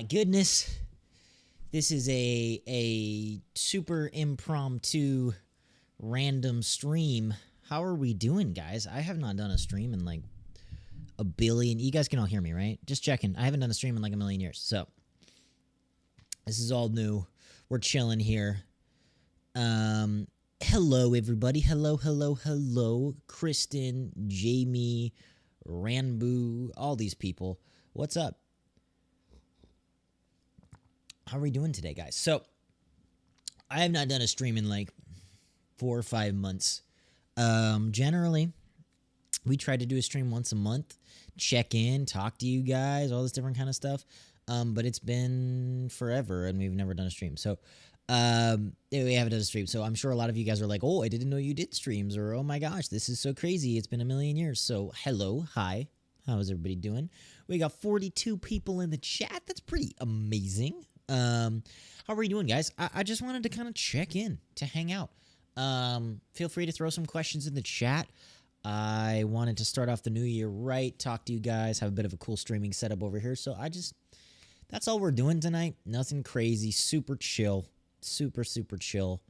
my goodness. This is a super impromptu random stream. How are we doing, guys? I have not done a stream in like a billion. You guys can all hear me, right? Just checking. I haven't done a stream in like a million years. So this is all new. We're chilling here. Hello, everybody. Hello. Kristen, Jamie, Ranboo, all these people. What's up? How are we doing today, guys? So, I have not done a stream in like 4 or 5 months. Generally, we try to do a stream once a month, check in, talk to you guys, all this different kind of stuff. But it's been forever, and we've never done a stream. So, we haven't done a stream. So, I'm sure a lot of you guys are like, oh, I didn't know you did streams, or oh my gosh, this is so crazy. It's been a million years. So, hello, hi. How's everybody doing? We got 42 people in the chat. That's pretty amazing. How are you doing, guys? I just wanted to kind of check in, to hang out. Feel free to throw some questions in the chat. I wanted to start off the new year right, talk to you guys, have a bit of a cool streaming setup over here. So that's all we're doing tonight. Nothing crazy, super chill, super chill.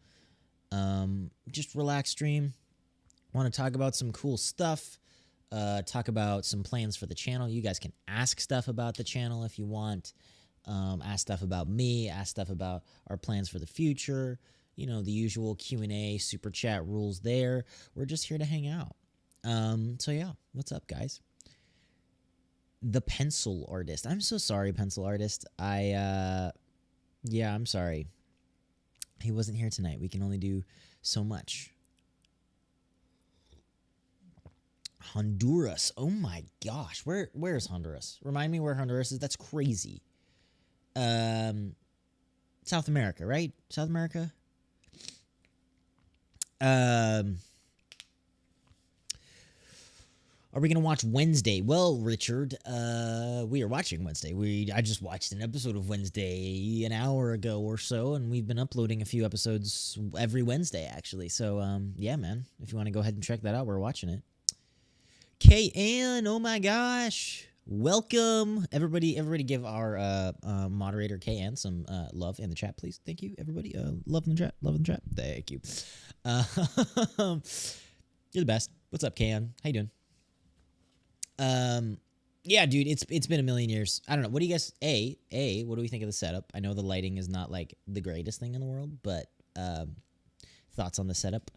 Just relax stream. Want to talk about some cool stuff. Talk about some plans for the channel. You guys can ask stuff about the channel if you want. Ask stuff about me, ask stuff about our plans for the future, you know, the usual Q&A, super chat rules there. We're just here to hang out. So yeah, what's up, guys? The pencil artist. I'm so sorry, pencil artist. Yeah, I'm sorry. He wasn't here tonight. We can only do so much. Honduras. Oh my gosh. Where is Honduras? Remind me where Honduras is. That's crazy. South America, right? South America. Are we gonna watch Wednesday? Well, Richard, we are watching Wednesday. I just watched an episode of Wednesday an hour ago or so, and we've been uploading a few episodes every Wednesday, actually. So, yeah, man, if you want to go ahead and check that out, we're watching it. KN, oh my gosh. Welcome, everybody. Everybody give our moderator KN some love in the chat, please. Thank you, everybody. Love in the chat. Love in the chat. Thank you. You're the best. What's up, KN? How you doing? Yeah, dude, it's been a million years. I don't know. What do you guys what do we think of the setup? I know the lighting is not like the greatest thing in the world, but thoughts on the setup?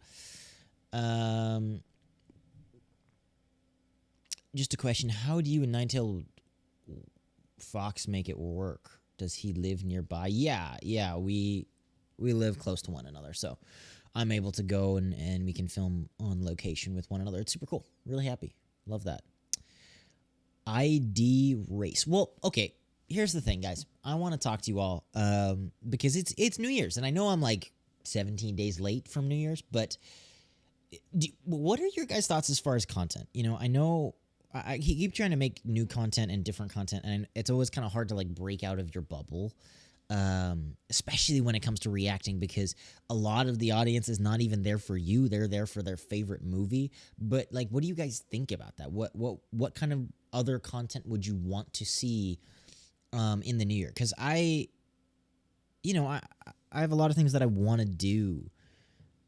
Just a question, how do you and Ninetail Fox make it work? Does he live nearby? Yeah, we live close to one another, so I'm able to go and we can film on location with one another. It's super cool. Really happy. Love that. ID race. Well, okay, here's the thing, guys. I want to talk to you all because it's New Year's, and I know I'm like 17 days late from New Year's, but what are your guys' thoughts as far as content? You know, I know I keep trying to make new content and different content, and it's always kind of hard to like break out of your bubble, especially when it comes to reacting, because a lot of the audience is not even there for you; they're there for their favorite movie. But like, what do you guys think about that? What kind of other content would you want to see in the new year? Because I have a lot of things that I want to do,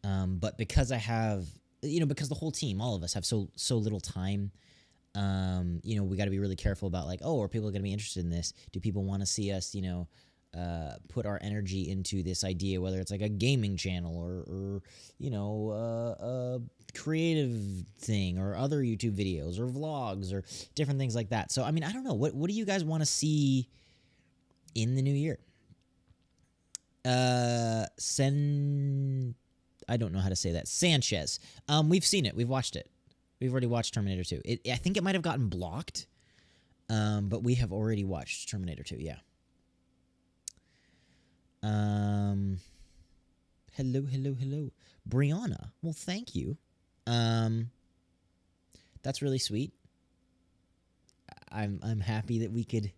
but because I have, because the whole team, all of us have so little time. We got to be really careful about like, oh, are people going to be interested in this? Do people want to see us, put our energy into this idea, whether it's like a gaming channel or a creative thing or other YouTube videos or vlogs or different things like that. So, I mean, I don't know. What do you guys want to see in the new year? I don't know how to say that. Sanchez. We've seen it. We've watched it. We've already watched Terminator 2. I think it might have gotten blocked, but we have already watched Terminator 2, yeah. Hello. Brianna, well, thank you. That's really sweet. I'm happy that we could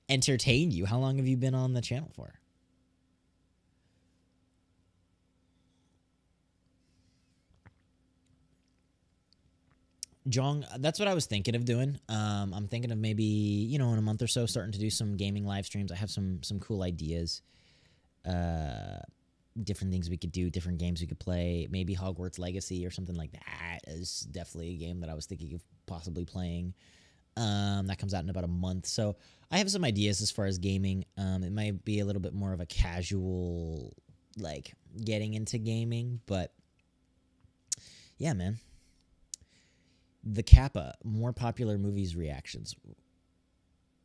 entertain you. How long have you been on the channel for? Jong, that's what I was thinking of doing. I'm thinking of maybe, in a month or so starting to do some gaming live streams. I have some cool ideas. Different things we could do, different games we could play. Maybe Hogwarts Legacy or something like that is definitely a game that I was thinking of possibly playing. That comes out in about a month. So I have some ideas as far as gaming. It might be a little bit more of a casual, like, getting into gaming. But, yeah, man. The Kappa, more popular movies reactions.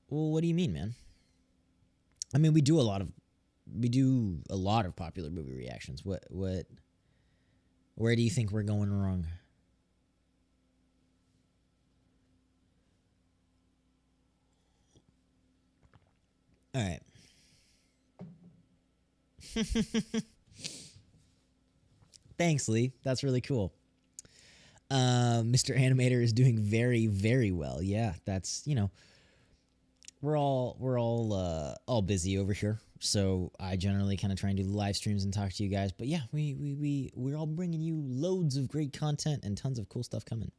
Well, what do you mean, man? I mean, we do a lot of popular movie reactions. Where do you think we're going wrong? All right. Thanks, Lee. That's really cool. Mr. Animator is doing very, very well. Yeah, that's, we're all busy over here. So I generally kind of try and do live streams and talk to you guys. But yeah, we're all bringing you loads of great content and tons of cool stuff coming.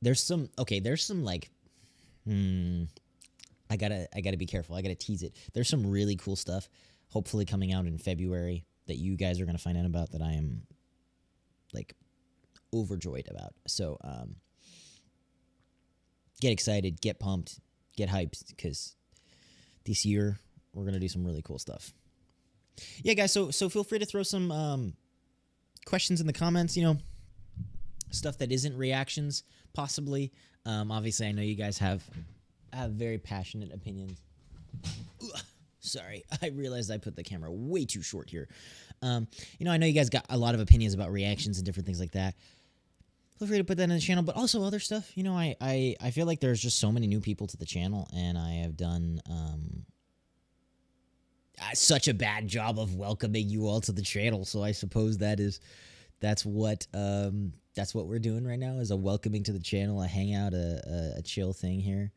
There's some like, I gotta be careful. I gotta tease it. There's some really cool stuff hopefully coming out in February that you guys are gonna find out about that I am like overjoyed about. So get excited, get pumped, get hyped, because this year we're gonna do some really cool stuff. Yeah, guys. So feel free to throw some questions in the comments. Stuff that isn't reactions, possibly. Obviously, I know you guys have very passionate opinions. Ugh, sorry, I realized I put the camera way too short here. I know you guys got a lot of opinions about reactions and different things like that. Feel free to put that in the channel, but also other stuff. I feel like there's just so many new people to the channel, and I have done such a bad job of welcoming you all to the channel. So I suppose that's what we're doing right now, is a welcoming to the channel, a hangout, a chill thing here.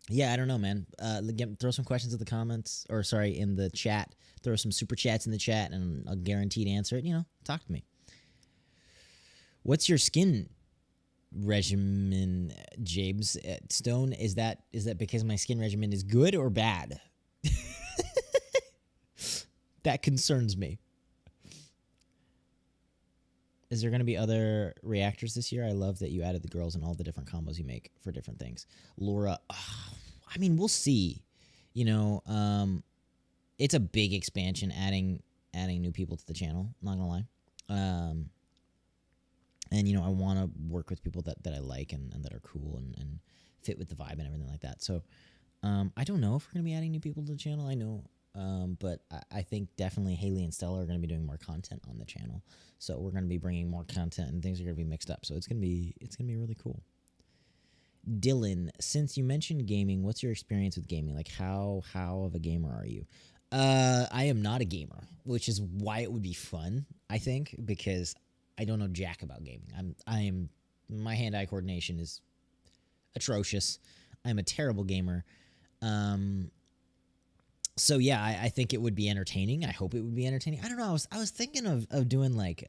Yeah, I don't know, man. Throw some questions in the comments, in the chat. Throw some super chats in the chat, and I'll guaranteed answer it. Talk to me. What's your skin regimen, James Stone? Is that because my skin regimen is good or bad? That concerns me. Is there going to be other reactors this year? I love that you added the girls and all the different combos you make for different things. Laura, I mean, we'll see. It's a big expansion, adding new people to the channel. Not gonna lie. And I want to work with people that I like and that are cool and fit with the vibe and everything like that. So I don't know if we're gonna be adding new people to the channel. I know. But I think definitely Haley and Stella are going to be doing more content on the channel. So we're going to be bringing more content, and things are going to be mixed up. So it's going to be really cool. Dylan, since you mentioned gaming, what's your experience with gaming? Like, how of a gamer are you? I am not a gamer, which is why it would be fun, I think, because I don't know jack about gaming. My hand-eye coordination is atrocious. I'm a terrible gamer. So yeah, I think it would be entertaining. I hope it would be entertaining. I don't know. I was thinking of doing like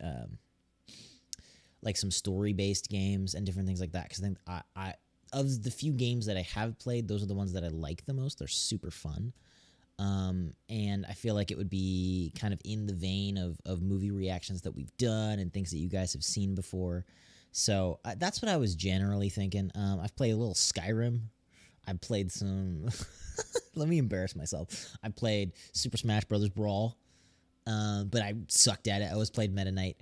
some story-based games and different things like that, because I think I of the few games that I have played, those are the ones that I like the most. They're super fun. And I feel like it would be kind of in the vein of movie reactions that we've done and things that you guys have seen before. So that's what I was generally thinking. I've played a little Skyrim. I've played some... Let me embarrass myself. I played Super Smash Brothers Brawl, but I sucked at it. I always played Meta Knight.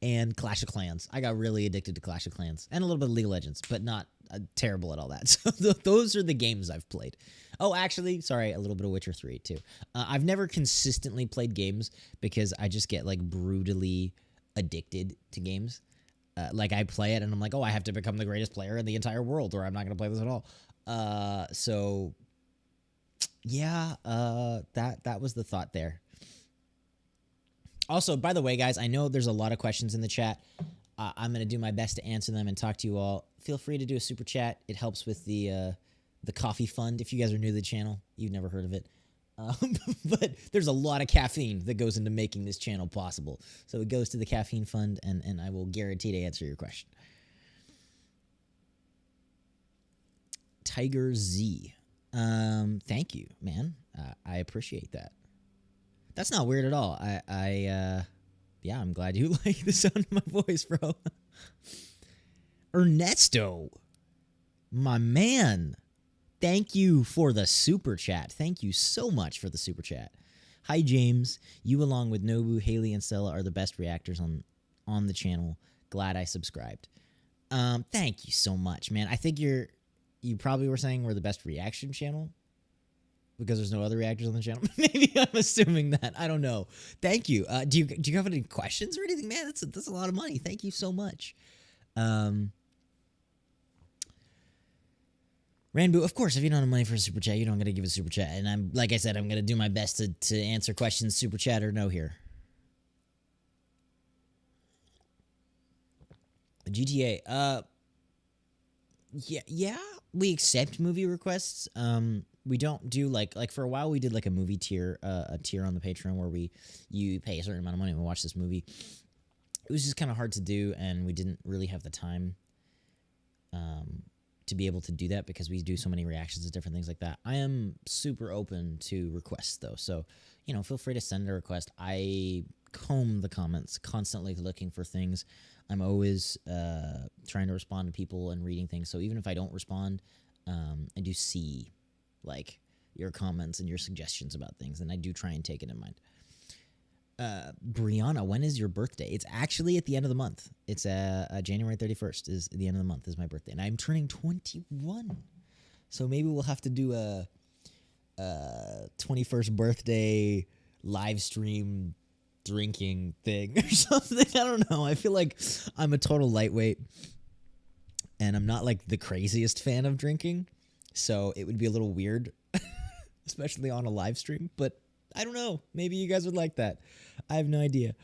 And Clash of Clans. I got really addicted to Clash of Clans. And a little bit of League of Legends, but not terrible at all that. So those are the games I've played. Oh, actually, sorry, a little bit of Witcher 3, too. I've never consistently played games because I just get, like, brutally addicted to games. Like, I play it, and I'm like, oh, I have to become the greatest player in the entire world, or I'm not going to play this at all. So, yeah, that was the thought there. Also, by the way, guys, I know there's a lot of questions in the chat. I'm going to do my best to answer them and talk to you all. Feel free to do a super chat. It helps with the coffee fund. If you guys are new to the channel, you've never heard of it, But there's a lot of caffeine that goes into making this channel possible. So it goes to the caffeine fund, and I will guarantee to answer your question. Tiger Z. Thank you, man. I appreciate that. That's not weird at all. Yeah, I'm glad you like the sound of my voice, bro. Ernesto, my man. Thank you for the super chat. Thank you so much for the super chat. Hi, James. You, along with Nobu, Haley, and Stella, are the best reactors on the channel. Glad I subscribed. Thank you so much, man. I think you probably were saying we're the best reaction channel because there's no other reactors on the channel. Maybe I'm assuming that. I don't know. Thank you. Do you have any questions or anything, man? That's a lot of money. Thank you so much. Ranboo, of course, if you don't have money for a super chat, you don't gotta give a super chat. And like I said, I'm gonna do my best to answer questions, super chat or no here. GTA. Yeah, we accept movie requests. We don't do like for a while we did like a movie tier, a tier on the Patreon where you pay a certain amount of money and we watch this movie. It was just kind of hard to do, and we didn't really have the time to be able to do that because we do so many reactions to different things like that. I am super open to requests though, so feel free to send a request. I comb the comments constantly looking for things. I'm always trying to respond to people and reading things. So even if I don't respond, I do see like your comments and your suggestions about things, and I do try and take it in mind. Brianna, when is your birthday? It's actually at the end of the month. It's January 31st is the end of the month is my birthday, and I'm turning 21. So maybe we'll have to do a 21st birthday live stream drinking thing or something. I don't know. I feel like I'm a total lightweight, and I'm not like the craziest fan of drinking, so it would be a little weird, especially on a live stream, but I don't know. Maybe you guys would like that. I have no idea.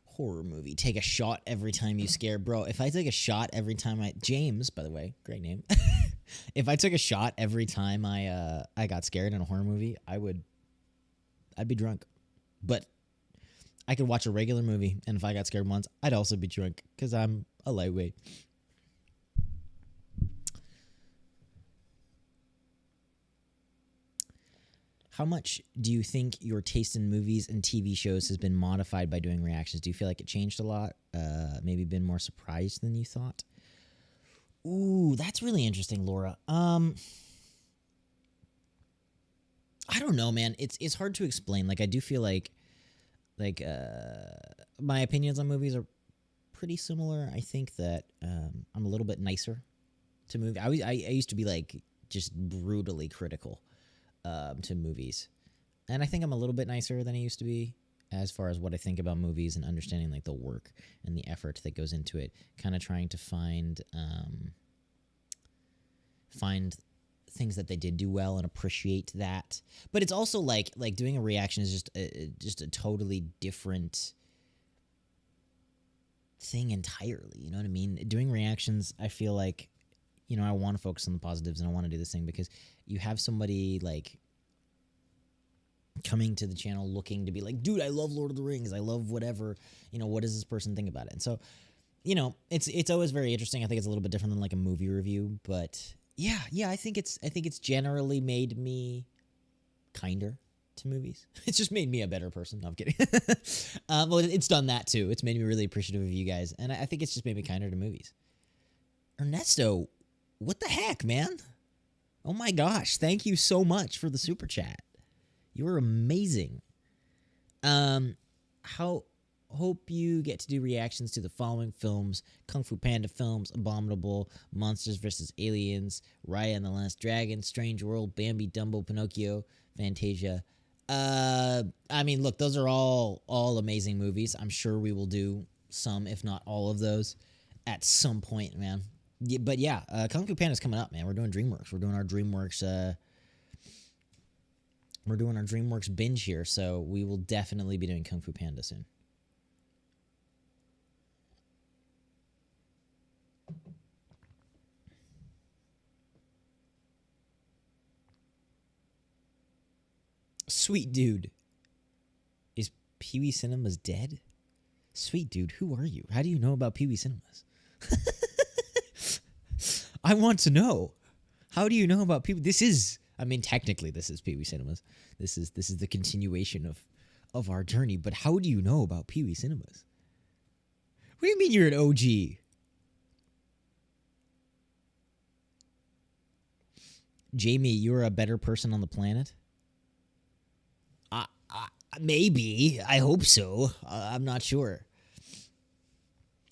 Horror movie. Take a shot every time you scare. Bro, if I take a shot every time James, by the way, great name. If I took a shot every time I got scared in a horror movie, I'd be drunk. But I could watch a regular movie, and if I got scared once, I'd also be drunk because I'm a lightweight. How much do you think your taste in movies and TV shows has been modified by doing reactions? Do you feel like it changed a lot? Maybe been more surprised than you thought? Ooh, that's really interesting, Laura. I don't know, man. It's hard to explain. Like, I do feel like my opinions on movies are pretty similar. I think that I'm a little bit nicer to movies. I used to be like just brutally critical to movies, and I think I'm a little bit nicer than I used to be as far as what I think about movies and understanding like the work and the effort that goes into it. Kind of trying to find things that they did do well and appreciate that. But it's also like doing a reaction is just a totally different thing entirely. You know what I mean? Doing reactions, I feel like, I want to focus on the positives and I want to do this thing because you have somebody like coming to the channel looking to be like, dude, I love Lord of the Rings. I love whatever, what does this person think about it? And so, it's always very interesting. I think it's a little bit different than like a movie review, but yeah, I think it's generally made me kinder to movies. It's just made me a better person. No, I'm kidding. Well, it's done that too. It's made me really appreciative of you guys, and I think it's just made me kinder to movies. Ernesto, what the heck, man? Oh my gosh, thank you so much for the super chat. You were amazing. Hope you get to do reactions to the following films: Kung Fu Panda films, Abominable, Monsters vs. Aliens, Raya and the Last Dragon, Strange World, Bambi, Dumbo, Pinocchio, Fantasia. I mean, look, those are all amazing movies. I'm sure we will do some, if not all of those, at some point, man. Yeah, but yeah, Kung Fu Panda's coming up, man. We're doing DreamWorks. We're doing our DreamWorks We're doing our DreamWorks binge here, so we will definitely be doing Kung Fu Panda soon. Sweet dude. Is Pee Wee Cinemas dead? Sweet dude, who are you? How do you know about Pee Wee Cinemas? I want to know. How do you know about Pee Wee? This is, I mean, technically this is Pee Wee Cinemas. This is the continuation of our journey, but how do you know about Pee Wee Cinemas? What do you mean you're an OG? Jamie, you're a better person on the planet? Maybe. I hope so. I'm not sure.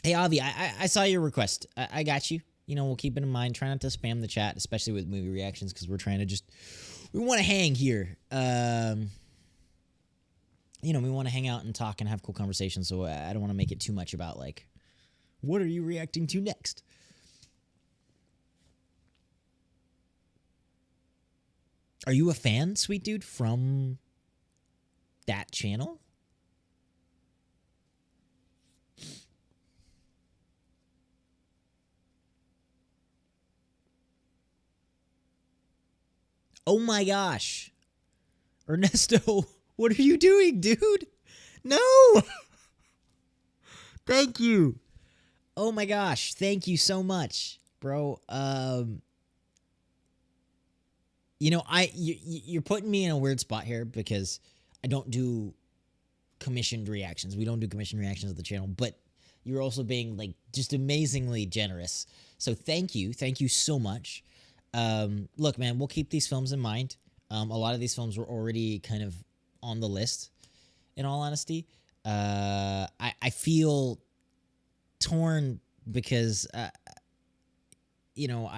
Hey, Avi, I saw your request. I got you. You know, we'll keep it in mind. Try not to spam the chat, especially with movie reactions, because we're trying to we want to hang here. You know, we want to hang out and talk and have cool conversations, so I don't want to make it too much about, like, what are you reacting to next? Are you a fan, sweet dude, from that channel? Oh my gosh. Ernesto, what are you doing, dude? No. Thank you. Oh my gosh. Thank you so much, bro. You know, you're putting me in a weird spot here because I don't do commissioned reactions. We don't do commissioned reactions of the channel, but you're also being, like, just amazingly generous. So thank you. Thank you so much. Look, man, we'll keep these films in mind. A lot of these films were already kind of on the list, in all honesty. I feel torn because, you know,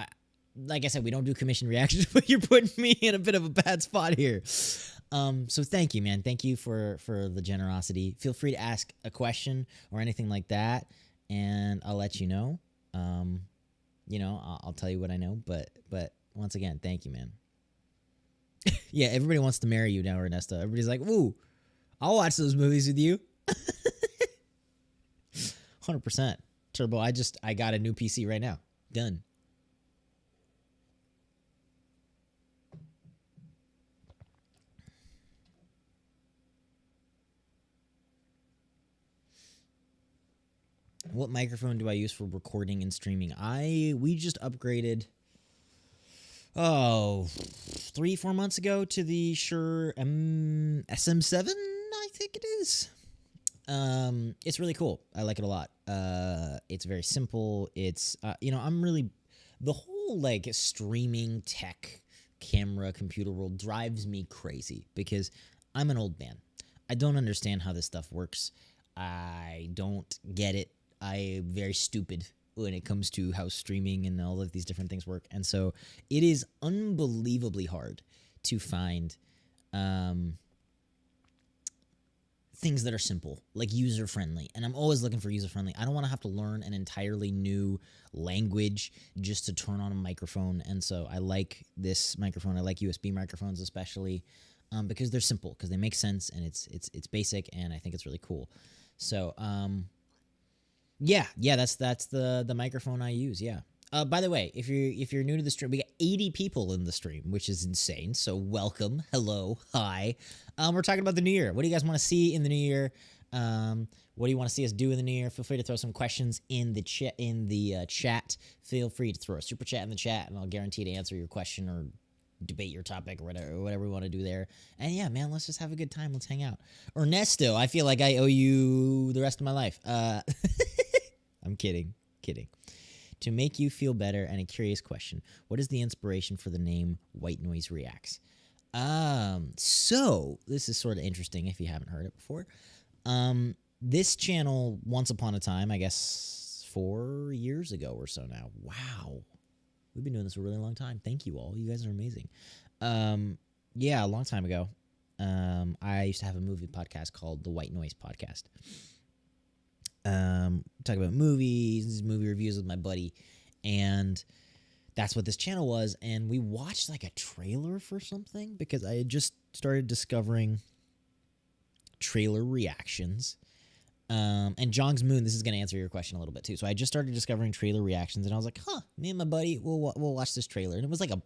like I said, we don't do commission reactions, but you're putting me in a bit of a bad spot here. So thank you, man. Thank you for the generosity. Feel free to ask a question or anything like that, and I'll let you know. You know, I'll tell you what I know, but once again, thank you, man. Yeah, everybody wants to marry you now, Ernesto. Everybody's like, ooh, I'll watch those movies with you. 100%. Turbo, I got a new PC right now. Done. What microphone do I use for recording and streaming? We just upgraded 3-4 months ago to the Shure SM7, I think it is. It's really cool. I like it a lot. It's very simple. It's you know, I'm really, the whole, like, streaming tech camera computer world drives me crazy because I'm an old man. I don't understand how this stuff works. I don't get it. I'm very stupid when it comes to how streaming and all of these different things work. And so it is unbelievably hard to find things that are simple, like user-friendly. And I'm always looking for user-friendly. I don't want to have to learn an entirely new language just to turn on a microphone. And so I like this microphone. I like USB microphones especially because they're simple, because they make sense, and it's basic, and I think it's really cool. So yeah, that's the microphone I use. Yeah. By the way, if you're new to the stream, we got 80 people in the stream, which is insane. So welcome, hello, hi. We're talking about the new year. What do you guys want to see in the new year? What do you want to see us do in the new year? Feel free to throw some questions in the chat. Feel free to throw a super chat in the chat, and I'll guarantee to answer your question or debate your topic or whatever we want to do there. And yeah, man, let's just have a good time. Let's hang out. Ernesto, I feel like I owe you the rest of my life. I'm kidding. To make you feel better, and a curious question: what is the inspiration for the name White Noise Reacts? So this is sort of interesting if you haven't heard it before. This channel, once upon a time, I guess 4 years ago or so now. Wow. We've been doing this a really long time. Thank you all. You guys are amazing. Yeah, a long time ago, I used to have a movie podcast called The White Noise Podcast. Talk about movies, movie reviews with my buddy, and that's what this channel was. And we watched like a trailer for something because I had just started discovering trailer reactions. And Jong's Moon, this is going to answer your question a little bit too. So I just started discovering trailer reactions, and I was like, me and my buddy, we'll watch this trailer. And it was like a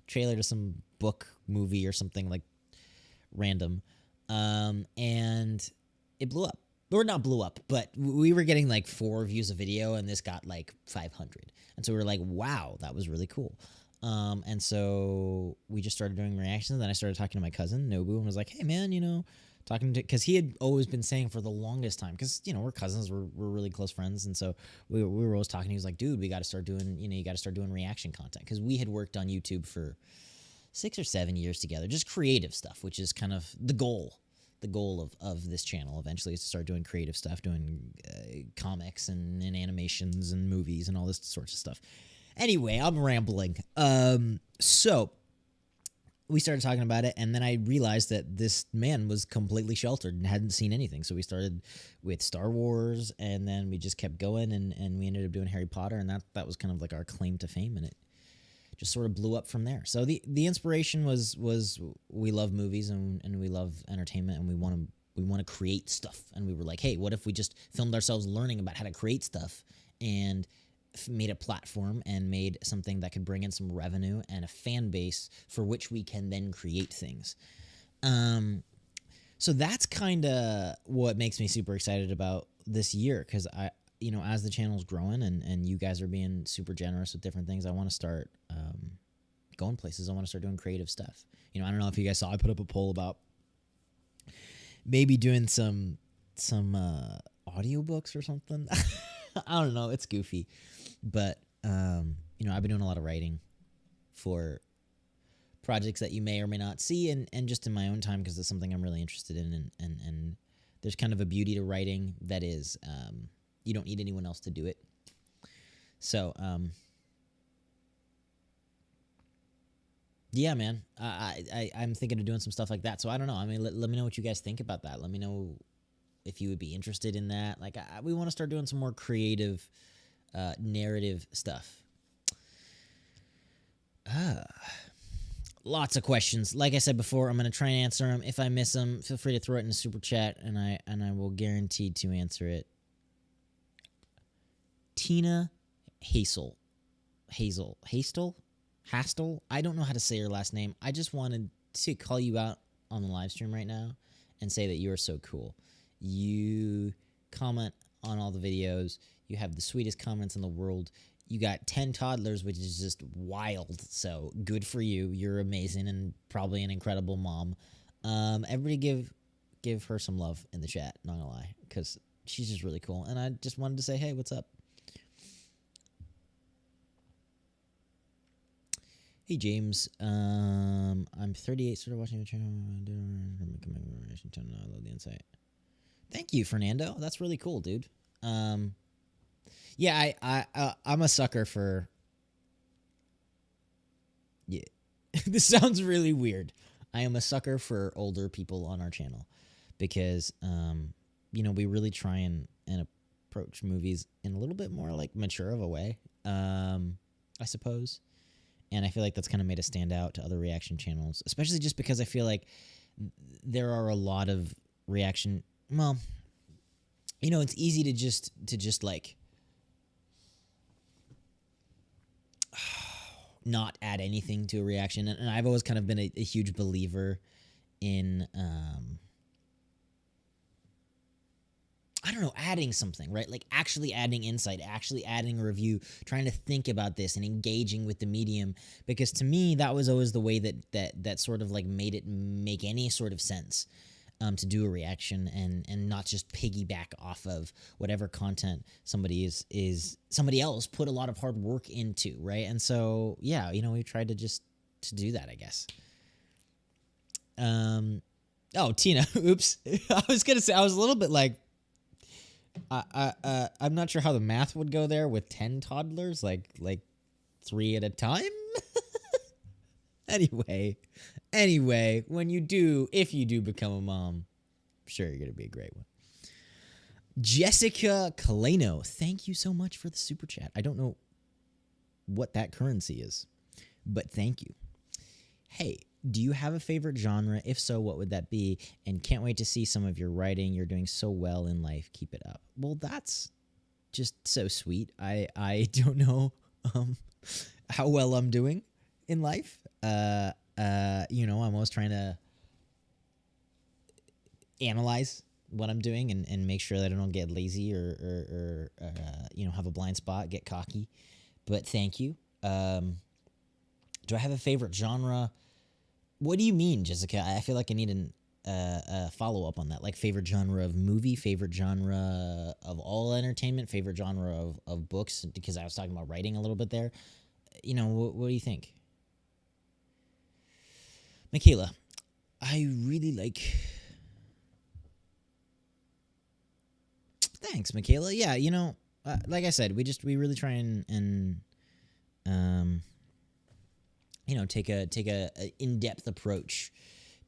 trailer to some book, movie, or something like random. And it blew up. Or not blew up, but we were getting like 4 views a video, and this got like 500. And so we were like, wow, that was really cool. And so we just started doing reactions. And then I started talking to my cousin, Nobu, and was like, hey, man, talking to, because he had always been saying for the longest time, because we're cousins, we're really close friends, and so we were always talking. He was like, dude, we got to start doing, you got to start doing reaction content, because we had worked on YouTube for 6 or 7 years together, just creative stuff, which is kind of the goal of this channel eventually, is to start doing creative stuff, doing comics and animations and movies and all this sorts of stuff. Anyway, I'm rambling. So we started talking about it, and then I realized that this man was completely sheltered and hadn't seen anything. So we started with Star Wars, and then we just kept going, and we ended up doing Harry Potter, and that was kind of like our claim to fame, and it just sort of blew up from there. So the inspiration was we love movies, and we love entertainment, and we want to create stuff. And we were like, hey, what if we just filmed ourselves learning about how to create stuff, and made a platform and made something that could bring in some revenue and a fan base for which we can then create things. So that's kind of what makes me super excited about this year, because I, as the channel's growing and you guys are being super generous with different things, I want to start going places. I want to start doing creative stuff. I don't know if you guys saw, I put up a poll about maybe doing some audiobooks or something. I don't know. It's goofy. But, I've been doing a lot of writing for projects that you may or may not see, and just in my own time, because it's something I'm really interested in. And there's kind of a beauty to writing that is, you don't need anyone else to do it. So, yeah, man, I'm thinking of doing some stuff like that. So I don't know. I mean, let me know what you guys think about that. Let me know if you would be interested in that. Like, we want to start doing some more creative narrative stuff. Lots of questions. Like I said before, I'm going to try and answer them. If I miss them, feel free to throw it in a super chat, and I will guarantee to answer it. Tina Hastel. I don't know how to say your last name. I just wanted to call you out on the live stream right now and say that you are so cool. You comment on all the videos. You have the sweetest comments in the world. You got 10 toddlers, which is just wild. So good for you. You're amazing and probably an incredible mom. Everybody give her some love in the chat, not gonna lie, because she's just really cool. And I just wanted to say, hey, what's up? Hey, James. I'm 38, started watching the channel. I love the insight. Thank you, Fernando. That's really cool, dude. Yeah, I'm a sucker for. Yeah, this sounds really weird. I am a sucker for older people on our channel because, we really try and approach movies in a little bit more like mature of a way, I suppose. And I feel like that's kind of made us stand out to other reaction channels, especially just because I feel like there are a lot of reaction. Well, it's easy to just like not add anything to a reaction. And I've always kind of been a huge believer in, I don't know, adding something, right? Like actually adding insight, actually adding a review, trying to think about this and engaging with the medium. Because to me, that was always the way that sort of like made it make any sort of sense. To do a reaction and not just piggyback off of whatever content somebody else put a lot of hard work into, right? And so yeah, we tried to do that, I guess. Oh, Tina, oops. I was gonna say I was a little bit like I'm not sure how the math would go there with 10 toddlers, like 3 at a time. Anyway, if you do become a mom, I'm sure you're going to be a great one. Jessica Kaleno, thank you so much for the super chat. I don't know what that currency is. But thank you. Hey, do you have a favorite genre? If so, what would that be? And can't wait to see some of your writing. You're doing so well in life. Keep it up. Well, that's just so sweet. I don't know how well I'm doing in life. I'm always trying to analyze what I'm doing and make sure that I don't get lazy or have a blind spot, get cocky. But thank you. Do I have a favorite genre? What do you mean, Jessica? I feel like I need a follow up on that. Like favorite genre of movie, favorite genre of all entertainment, favorite genre of books, because I was talking about writing a little bit there. What do you think? Michaela, I really like... Thanks, Michaela. Yeah, like I said, we really try and take a in-depth approach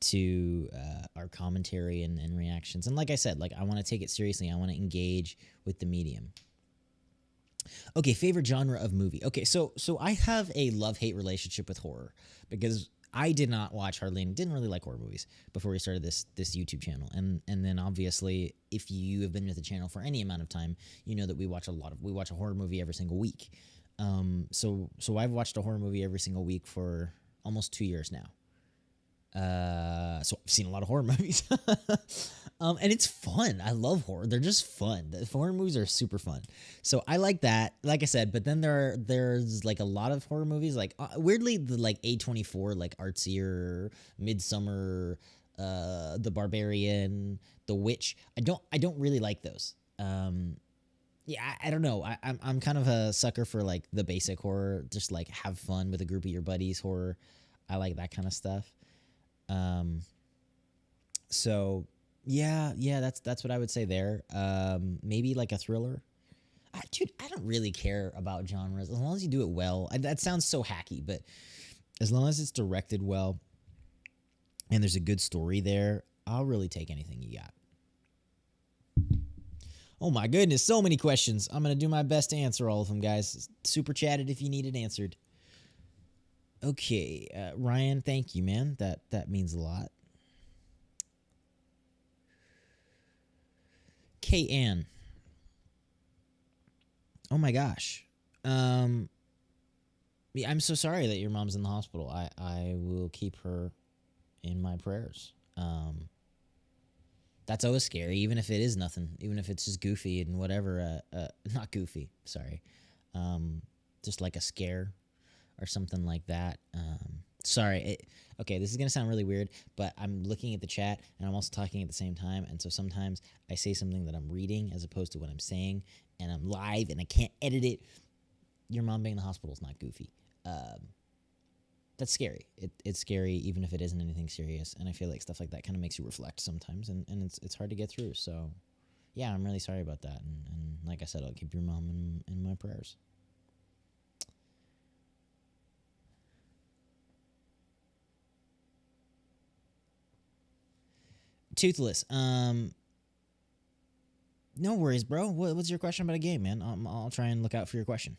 to our commentary and reactions. And like I said, I want to take it seriously. I want to engage with the medium. Okay, favorite genre of movie. Okay, so I have a love-hate relationship with horror because I did not watch hardly and didn't really like horror movies before we started this YouTube channel. And then obviously, if you have been with the channel for any amount of time, you know that we watch a horror movie every single week. So I've watched a horror movie every single week for almost 2 years now. So I've seen a lot of horror movies. And it's fun. I love horror. They're just fun. The horror movies are super fun. So I like that. Like I said, but then there's a lot of horror movies, weirdly the A24, artsier, Midsummer, The Barbarian, The Witch. I don't really like those. Yeah, I don't know. I'm kind of a sucker for the basic horror, just have fun with a group of your buddies horror. I like that kind of stuff. So yeah, that's what I would say there. Maybe a thriller. Dude, I don't really care about genres as long as you do it well. That sounds so hacky, but as long as it's directed well and there's a good story there, I'll really take anything you got. Oh my goodness, so many questions. I'm going to do my best to answer all of them, guys. Super chat it if you need it answered. Okay, Ryan, thank you, man. That means a lot. K-Ann. Oh my gosh. Yeah, I'm so sorry that your mom's in the hospital. I will keep her in my prayers. That's always scary, even if it is nothing, even if it's just goofy and whatever. Not goofy, sorry. Just a scare or something like that. Sorry. Okay, this is going to sound really weird, but I'm looking at the chat and I'm also talking at the same time. And so sometimes I say something that I'm reading as opposed to what I'm saying, and I'm live and I can't edit it. Your mom being in the hospital is not goofy. That's scary. It's scary even if it isn't anything serious. And I feel like stuff like that kind of makes you reflect sometimes, and it's hard to get through. So yeah, I'm really sorry about that. And like I said, I'll keep your mom in my prayers. Toothless. No worries, bro. What's your question about a game, man? I'll try and look out for your question.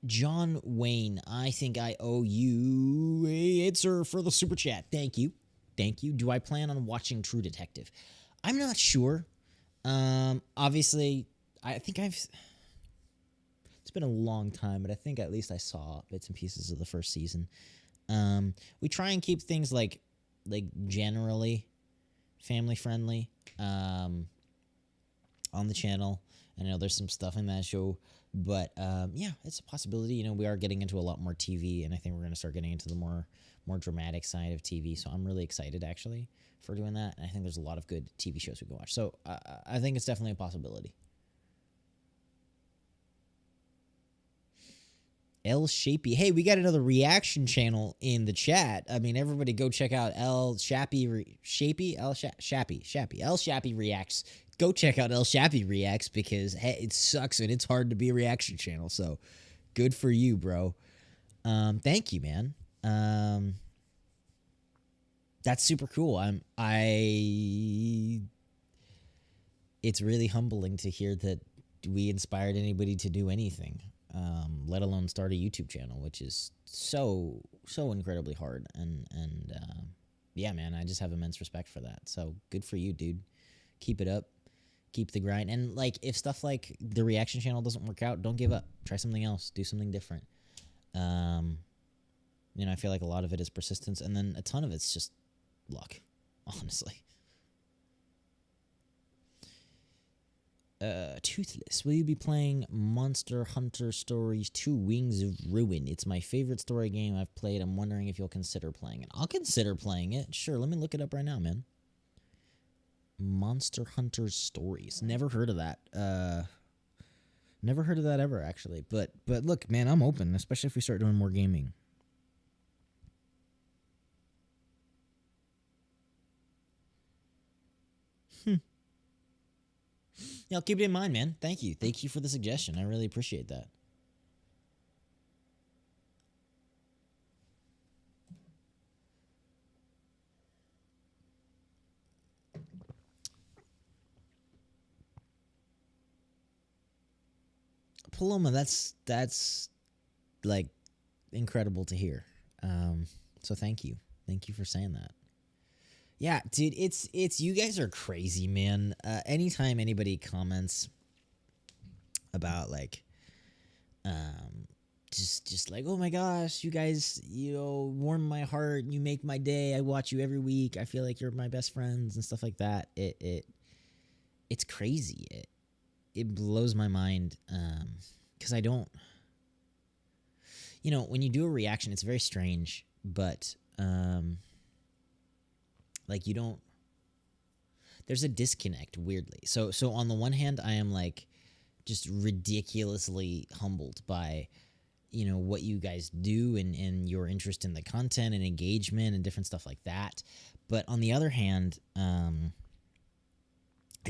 John Wayne, I think I owe you a answer for the super chat. Thank you. Do I plan on watching True Detective? I'm not sure. Obviously, I think it's been a long time, but I think at least I saw bits and pieces of the first season. We try and keep things generally family friendly on the channel. I know there's some stuff in that show, but yeah, it's a possibility. We are getting into a lot more TV, and I think we're going to start getting into the more dramatic side of TV. So I'm really excited actually for doing that. And I think there's a lot of good TV shows we can watch. So I think it's definitely a possibility. L Shapey. Hey, we got another reaction channel in the chat. I mean, everybody go check out L Shapey. L Shapey Reacts. Go check out L Shapey Reacts because hey, it sucks and it's hard to be a reaction channel. So good for you, bro. Thank you, man. That's super cool. it's really humbling to hear that we inspired anybody to do anything, let alone start a YouTube channel, which is so incredibly hard. And yeah, man, I just have immense respect for that. So good for you, dude. Keep it up. Keep the grind. And like, if stuff like the reaction channel doesn't work out, don't give up. Try something else. Do something different. I feel like a lot of it is persistence, and then a ton of it's just luck, honestly. Toothless, will you be playing Monster Hunter Stories 2 Wings of Ruin? It's my favorite story game I've played. I'm wondering if you'll consider playing it. I'll consider playing it. Sure, let me look it up right now, man. Monster Hunter Stories. Never heard of that. Never heard of that ever, actually. But look, man, I'm open, especially if we start doing more gaming. Yeah, I'll keep it in mind, man. Thank you. Thank you for the suggestion. I really appreciate that. Paloma, that's like incredible to hear. So thank you. Thank you for saying that. Yeah, dude, it's you guys are crazy, man. Anytime anybody comments about like just like, oh my gosh, you guys, warm my heart, you make my day, I watch you every week, I feel like you're my best friends and stuff like that. It's crazy. It blows my mind, because I don't, when you do a reaction, it's very strange, but like you don't, there's a disconnect weirdly. So on the one hand, I am like just ridiculously humbled by what you guys do and your interest in the content and engagement and different stuff like that. But on the other hand, I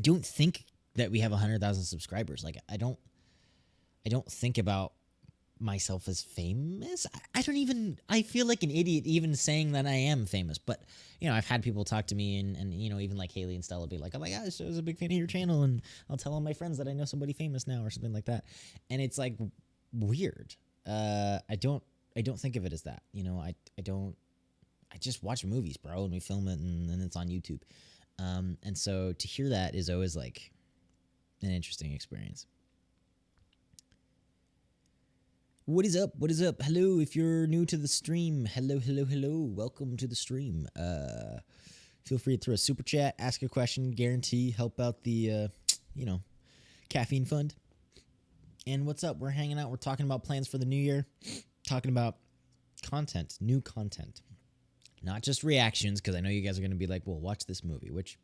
don't think that we have 100,000 subscribers. Like I don't think about myself as famous. I feel like an idiot even saying that I am famous. But I've had people talk to me and even like Haley and Stella be like, oh my gosh, I was a big fan of your channel, and I'll tell all my friends that I know somebody famous now or something like that. And it's like weird. I don't think of it as that. I just watch movies, bro, and we film it and then it's on YouTube. And so to hear that is always like an interesting experience. What is up? What is up? Hello, if you're new to the stream. Hello. Welcome to the stream. Feel free to throw a super chat, ask a question, guarantee help out the caffeine fund. And what's up? We're hanging out. We're talking about plans for the new year. Talking about content, new content. Not just reactions, because I know you guys are going to be like, well, watch this movie, which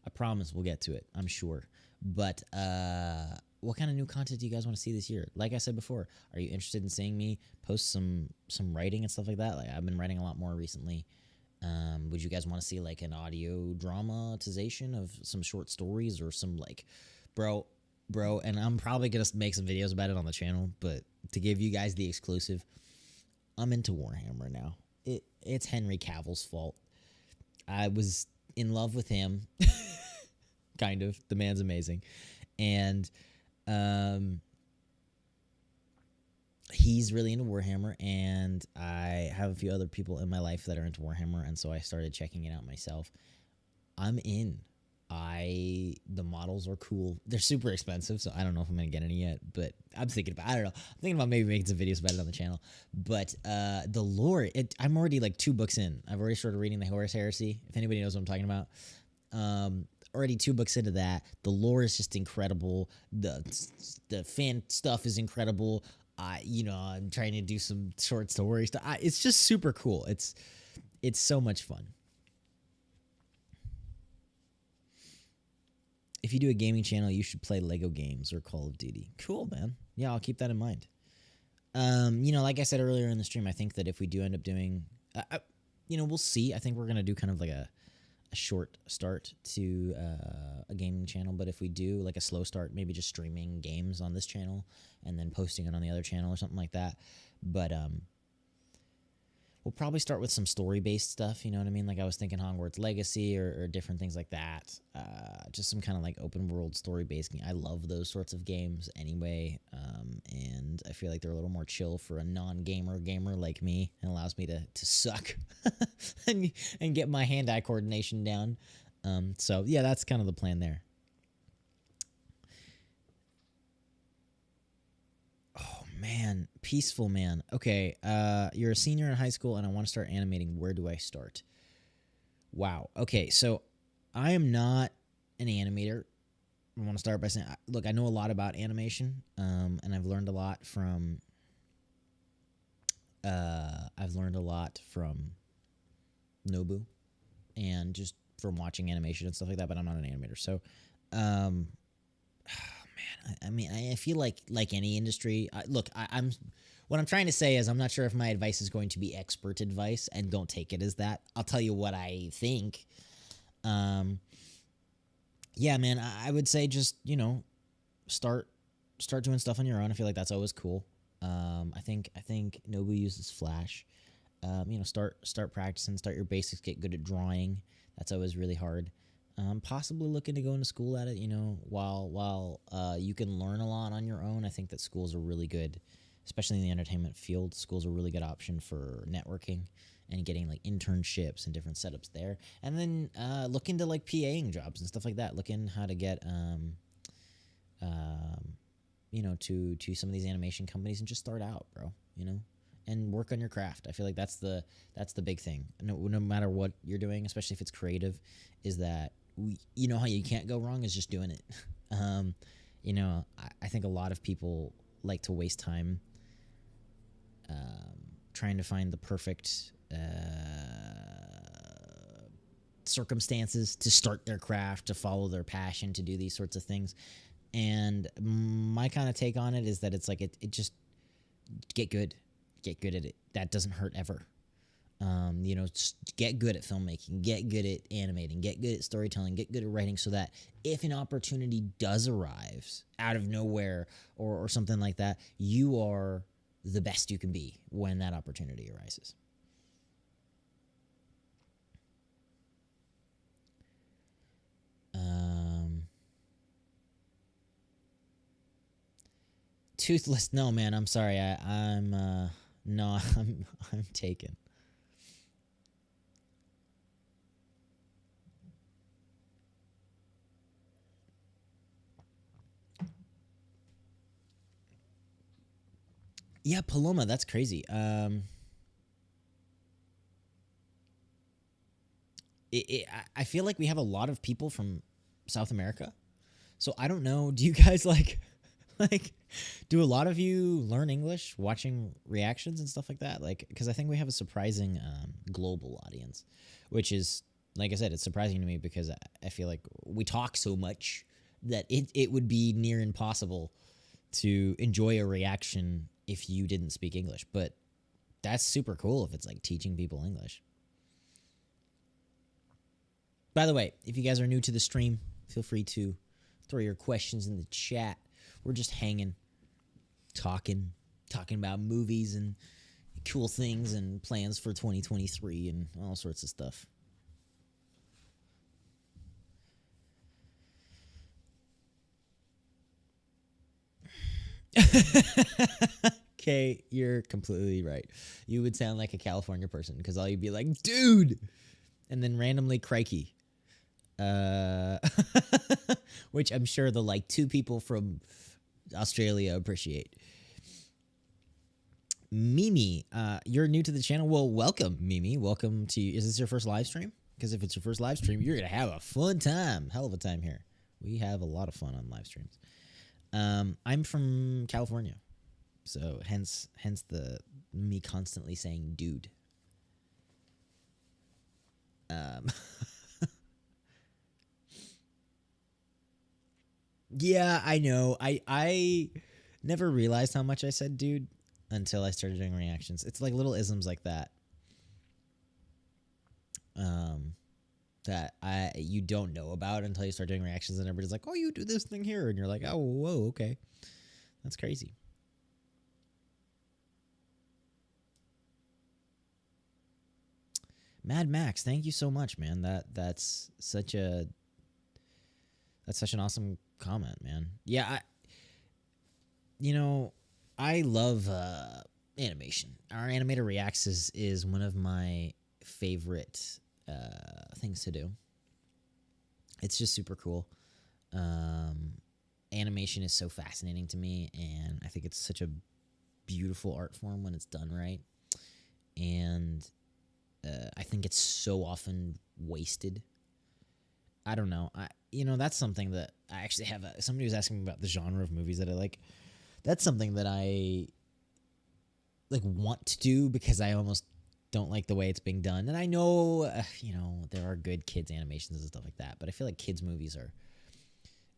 I promise we'll get to it, I'm sure. But what kind of new content do you guys want to see this year? Like I said before, are you interested in seeing me post some writing and stuff like that? Like I've been writing a lot more recently. Would you guys want to see like an audio dramatization of some short stories or some like, bro, and I'm probably going to make some videos about it on the channel, but to give you guys the exclusive, I'm into Warhammer now. It's Henry Cavill's fault. I was in love with him. Kind of. The man's amazing. And he's really into Warhammer, and I have a few other people in my life that are into Warhammer, and so I started checking it out myself. I'm in. The models are cool. They're super expensive, so I don't know if I'm gonna get any yet, but I don't know. I'm thinking about maybe making some videos about it on the channel. But the lore, I'm already like 2 books in. I've already started reading the Horus Heresy, if anybody knows what I'm talking about. Already 2 books into that. The lore is just incredible. The fan stuff is incredible. I'm trying to do some short stories. It's just super cool. It's so much fun. If you do a gaming channel, you should play Lego games or Call of Duty. Cool, man. Yeah, I'll keep that in mind. Like I said earlier in the stream, I think that if we do end up doing, we'll see. I think we're going to do kind of like a short start to a gaming channel. But if we do like a slow start, maybe just streaming games on this channel and then posting it on the other channel or something like that. But we'll probably start with some story-based stuff, you know what I mean? Like I was thinking Hogwarts Legacy or different things like that. Just some kind of like open world story-based game. I love those sorts of games anyway, and I feel like they're a little more chill for a non-gamer like me, and allows me to suck and get my hand-eye coordination down. So yeah, that's kind of the plan there. Oh man, peaceful man. Okay, you're a senior in high school and I want to start animating. Where do I start? Wow. Okay, so I am not an animator. I want to start by saying, look, I know a lot about animation, and I've learned a lot from Nobu, and just from watching animation and stuff like that. But I'm not an animator, so man, I mean, I feel like any industry. Look, what I'm trying to say is I'm not sure if my advice is going to be expert advice, and don't take it as that. I'll tell you what I think. Yeah, man, I would say just, you know, start doing stuff on your own. I feel like that's always cool. I think Nobu uses Flash. You know, start practicing, start your basics, get good at drawing. That's always really hard. Possibly looking to go into school at it, you know, while you can learn a lot on your own. I think that schools are really good, especially in the entertainment field. Schools are a really good option for networking and getting like internships and different setups there. And then look into like PAing jobs and stuff like that. Look in how to get you know, to some of these animation companies and just start out, bro, you know, and work on your craft. I feel like that's the big thing. No matter what you're doing, especially if it's creative, is that you know how you can't go wrong is just doing it. You know, I think a lot of people like to waste time trying to find the perfect circumstances to start their craft, to follow their passion, to do these sorts of things. And my kind of take on it is that it's like it just get good at it. That doesn't hurt ever. You know, get good at filmmaking, get good at animating, get good at storytelling, get good at writing, so that if an opportunity does arrive out of nowhere or something like that, you are the best you can be when that opportunity arises. Toothless? No, man. I'm sorry. I'm no. I'm taken. Yeah, Paloma. That's crazy. I feel like we have a lot of people from South America, so I don't know. Do you guys like do a lot of you learn English watching reactions and stuff like that? Like, because I think we have a surprising global audience, which is, like I said, it's surprising to me because I feel like we talk so much that it would be near impossible to enjoy a reaction if you didn't speak English. But that's super cool if it's like teaching people English. By the way, if you guys are new to the stream, feel free to throw your questions in the chat. We're just hanging, talking about movies and cool things and plans for 2023 and all sorts of stuff. Okay, you're completely right. You would sound like a California person because all you'd be like, dude, and then randomly crikey. Which I'm sure the like 2 people from Australia appreciate. Mimi, you're new to the channel. Well, welcome, Mimi. Welcome to. Is this your first live stream? Because if it's your first live stream, you're gonna have a fun time, hell of a time here. We have a lot of fun on live streams. I'm from California, so hence the me constantly saying dude. Yeah, I know. I never realized how much I said dude until I started doing reactions. It's like little isms like that. That you don't know about until you start doing reactions, and everybody's like, "Oh, you do this thing here," and you're like, "Oh, whoa, okay, that's crazy." Mad Max, thank you so much, man. That's such an awesome comment, man. Yeah, I love animation. Our Animator Reacts is one of my favorite things to do. It's just super cool. Animation is so fascinating to me, and I think it's such a beautiful art form when it's done right. And I think it's so often wasted. I don't know. That's something that I actually have. Somebody was asking me about the genre of movies that I like. That's something that I want to do because I almost don't like the way it's being done. And I know, there are good kids animations and stuff like that, but I feel like kids movies are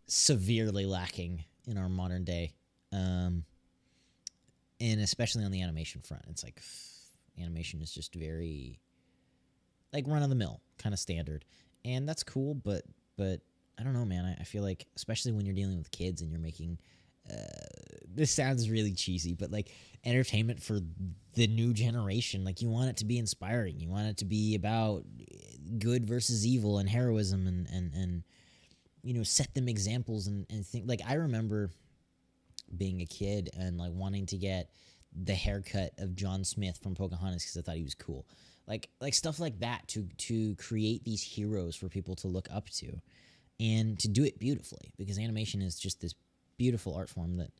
severely lacking in our modern day, and especially on the animation front. It's like animation is just very run of the mill, kind of standard, and that's cool. But I don't know, man. I feel like, especially when you're dealing with kids and you're making this sounds really cheesy, but entertainment for the new generation, you want it to be inspiring. You want it to be about good versus evil and heroism and set them examples and think. I remember being a kid and wanting to get the haircut of John Smith from Pocahontas because I thought he was cool. Stuff like that to create these heroes for people to look up to and to do it beautifully, because animation is just this beautiful art form that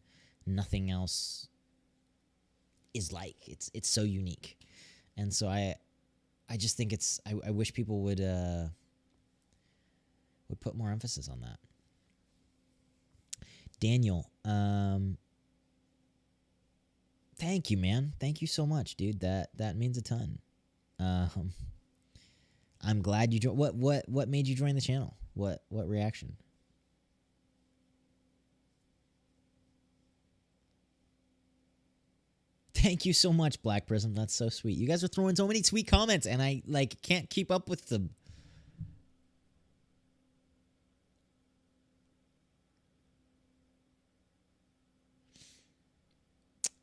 nothing else is like. It's so unique. And so I just think I wish people would put more emphasis on that. Daniel, thank you, man. Thank you so much, dude. That means a ton. I'm glad you joined. What made you join the channel? What reaction? Thank you so much, Black Prism. That's so sweet. You guys are throwing so many sweet comments, and I can't keep up with them.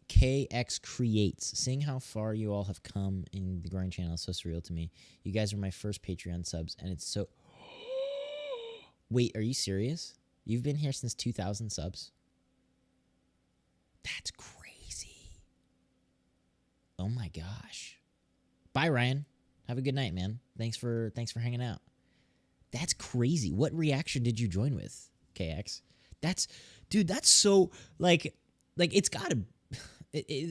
KX Creates. Seeing how far you all have come in the growing channel is so surreal to me. You guys are my first Patreon subs, and it's so... Wait, are you serious? You've been here since 2,000 subs? That's crazy. Oh my gosh. Bye, Ryan. Have a good night, man. Thanks for hanging out. That's crazy. What reaction did you join with, KX? That's so it's gotta...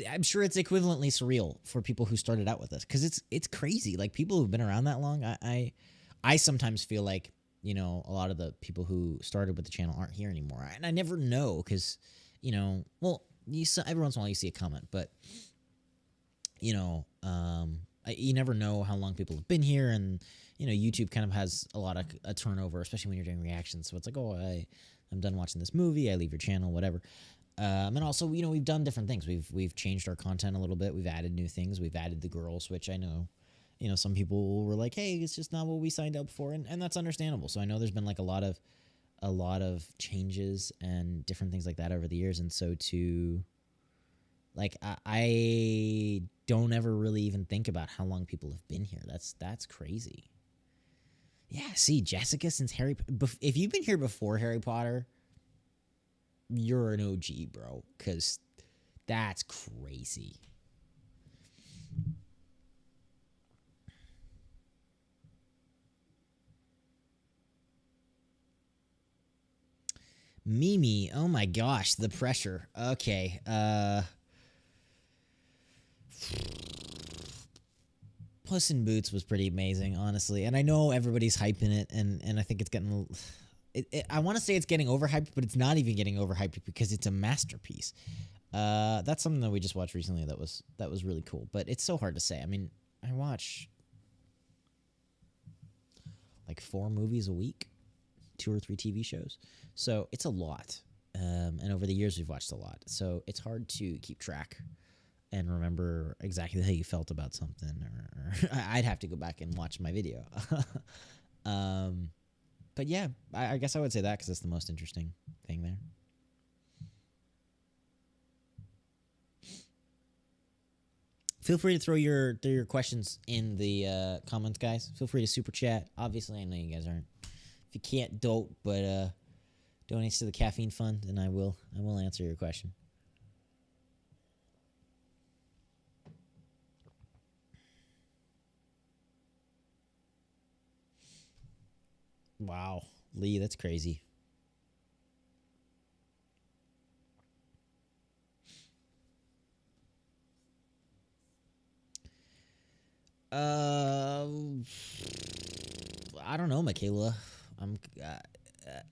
I'm sure it's equivalently surreal for people who started out with us, because it's crazy. People who've been around that long, I sometimes feel like, a lot of the people who started with the channel aren't here anymore, and I never know, because every once in a while you see a comment, but you never know how long people have been here, and YouTube kind of has a lot of a turnover, especially when you're doing reactions. So it's like, oh, I'm done watching this movie, I leave your channel, whatever. And also, we've done different things. We've changed our content a little bit. We've added new things. We've added the girls, which I know, some people were like, hey, it's just not what we signed up for. And that's understandable. So I know there's been a lot of changes and different things like that over the years. And so I don't ever really even think about how long people have been here. That's crazy. Yeah. See, Jessica, since if you've been here before Harry Potter, you're an OG, bro, because that's crazy. Mimi, oh my gosh, the pressure. Okay, Puss in Boots was pretty amazing, honestly, and I know everybody's hyping it, and I think it's getting... I want to say it's getting overhyped, but it's not even getting overhyped because it's a masterpiece. That's something that we just watched recently that was really cool, but it's so hard to say. I mean, I watch 4 movies a week, 2 or 3 TV shows, so it's a lot. And over the years, we've watched a lot, so it's hard to keep track and remember exactly how you felt about something. Or I'd have to go back and watch my video. But yeah, I guess I would say that because it's the most interesting thing there. Feel free to throw your questions in the comments, guys. Feel free to super chat. Obviously, I know you guys aren't. If you can't dote, but donates to the caffeine fund, then I will answer your question. Wow, Lee, that's crazy. I don't know, Michaela. I'm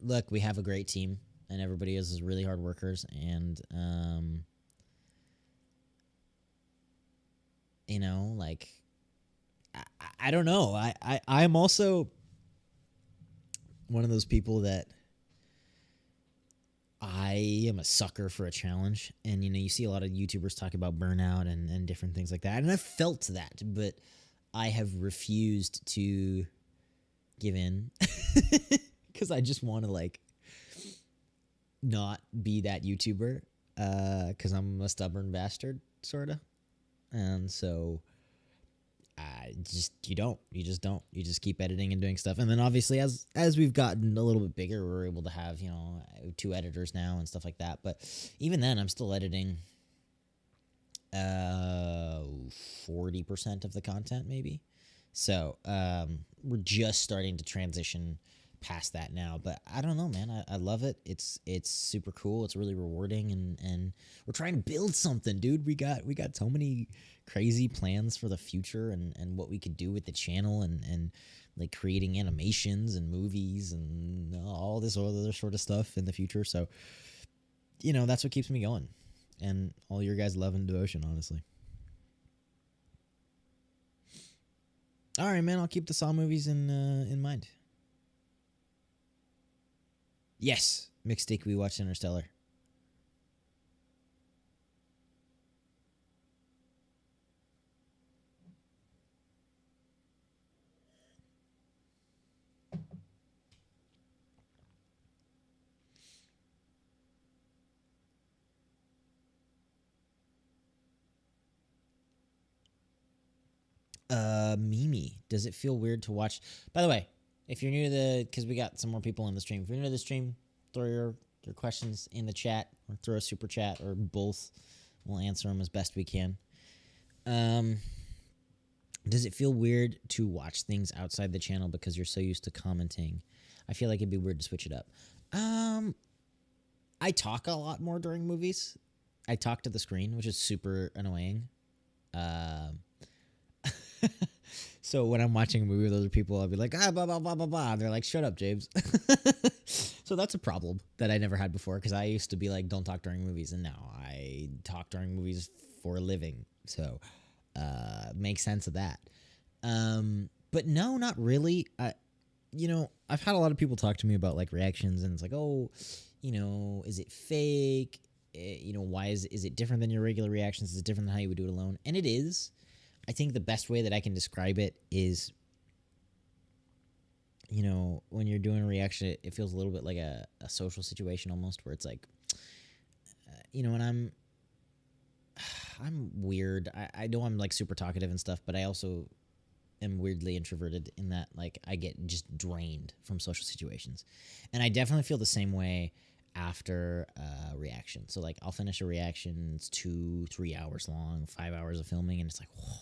look, we have a great team, and everybody is really hard workers, and you know, like I don't know. I'm also one of those people that I am a sucker for a challenge, and you know, you see a lot of YouTubers talk about burnout and different things like that, and I've felt that, but I have refused to give in because I just want to like not be that YouTuber because I'm a stubborn bastard, sort of, and so you just keep editing and doing stuff, and then obviously as we've gotten a little bit bigger, we're able to have 2 editors now and stuff like that. But even then, I'm still editing 40% of the content maybe. So we're just starting to transition past that now, but I don't know, man. I love it. It's super cool. It's really rewarding, and we're trying to build something, dude. We got so many crazy plans for the future and what we could do with the channel, and like creating animations and movies and all this other sort of stuff in the future. So that's what keeps me going, and all your guys' love and devotion, honestly. All right, man. I'll keep the Saw movies in mind. Yes, Mixtape. We watched Interstellar. Mimi, does it feel weird to watch? By the way, if you're new to because we got some more people in the stream. If you're new to the stream, throw your questions in the chat or throw a super chat or both. We'll answer them as best we can. Does it feel weird to watch things outside the channel because you're so used to commenting? I feel like it'd be weird to switch it up. I talk a lot more during movies. I talk to the screen, which is super annoying. So when I'm watching a movie with other people, I'll be like, blah, blah, blah, blah, blah. And they're like, shut up, James. So that's a problem that I never had before, because I used to be like, don't talk during movies. And now I talk during movies for a living. So make sense of that. But no, not really. I've had a lot of people talk to me about like reactions, and it's like, oh, is it fake? Why is it different than your regular reactions? Is it different than how you would do it alone? And it is. I think the best way that I can describe it is, when you're doing a reaction, it feels a little bit like a social situation almost, where it's like, and I'm weird. I know I'm like super talkative and stuff, but I also am weirdly introverted in that, like, I get just drained from social situations. And I definitely feel the same way after a reaction. So like I'll finish a reaction, it's 2-3 hours long, 5 hours of filming, and it's like, whoa,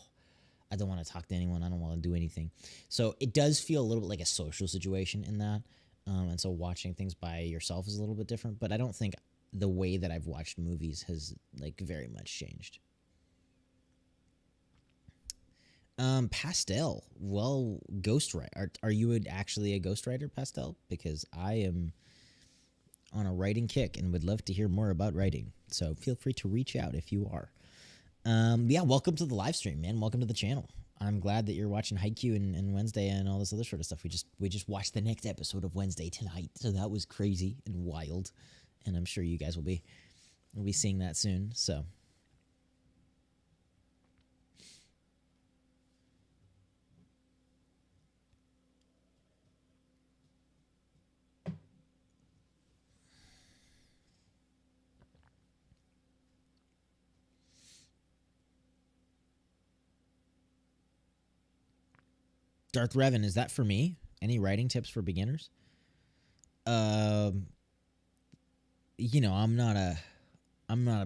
I don't want to talk to anyone. I don't want to do anything. So it does feel a little bit like a social situation in that. And so watching things by yourself is a little bit different, but I don't think the way that I've watched movies has like very much changed. Pastel. Well, ghostwriter. Are you actually a ghostwriter, Pastel? Because I am on a writing kick and would love to hear more about writing. So feel free to reach out if you are. Yeah, welcome to the live stream, man. Welcome to the channel. I'm glad that you're watching Haikyuu and Wednesday and all this other sort of stuff. We just watched the next episode of Wednesday tonight, so that was crazy and wild. And I'm sure you guys will be seeing that soon. So. Darth Revan, is that for me? Any writing tips for beginners? You know, I'm not a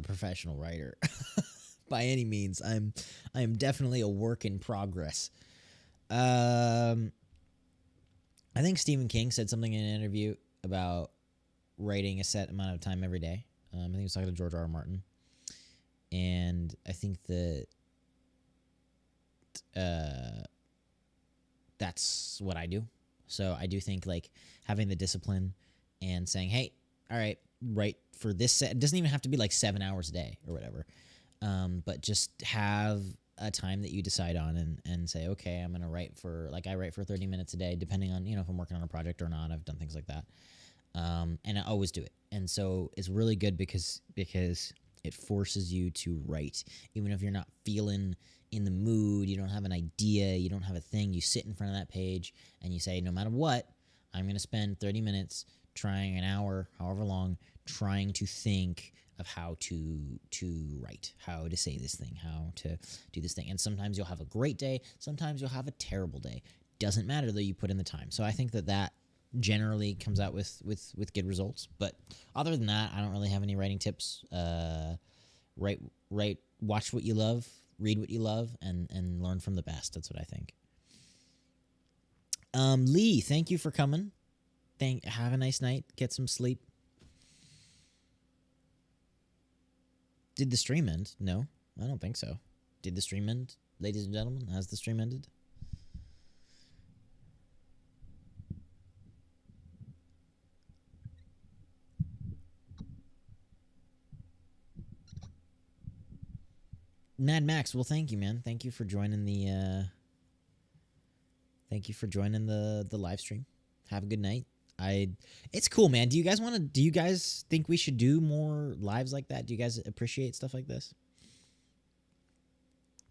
professional writer by any means. I am definitely a work in progress. I think Stephen King said something in an interview about writing a set amount of time every day. I think he was talking to George R.R. Martin, and I think that that's what I do. So I do think like having the discipline and saying, hey, all right, write for this set. It doesn't even have to be like 7 hours a day or whatever. But just have a time that you decide on and say, okay, I'm going to write for, like, I write for 30 minutes a day, depending on, if I'm working on a project or not. I've done things like that. And I always do it. And so it's really good because it forces you to write. Even if you're not feeling in the mood, you don't have an idea, you don't have a thing, you sit in front of that page and you say, no matter what, I'm going to spend 30 minutes trying, an hour, however long, trying to think of how to write, how to say this thing, how to do this thing. And sometimes you'll have a great day, sometimes you'll have a terrible day. Doesn't matter though, you put in the time. So I think that generally comes out with good results. But other than that, I don't really have any writing tips. Write, watch what you love, read what you love, and learn from the best. That's what I think. Lee, thank you for coming. Have a nice night. Get some sleep. Did the stream end? No, I don't think so. Did the stream end, ladies and gentlemen? Has the stream ended? Mad Max, well, thank you, man. Thank you for joining the live stream. Have a good night. It's cool, man. Do you guys think we should do more lives like that? Do you guys appreciate stuff like this?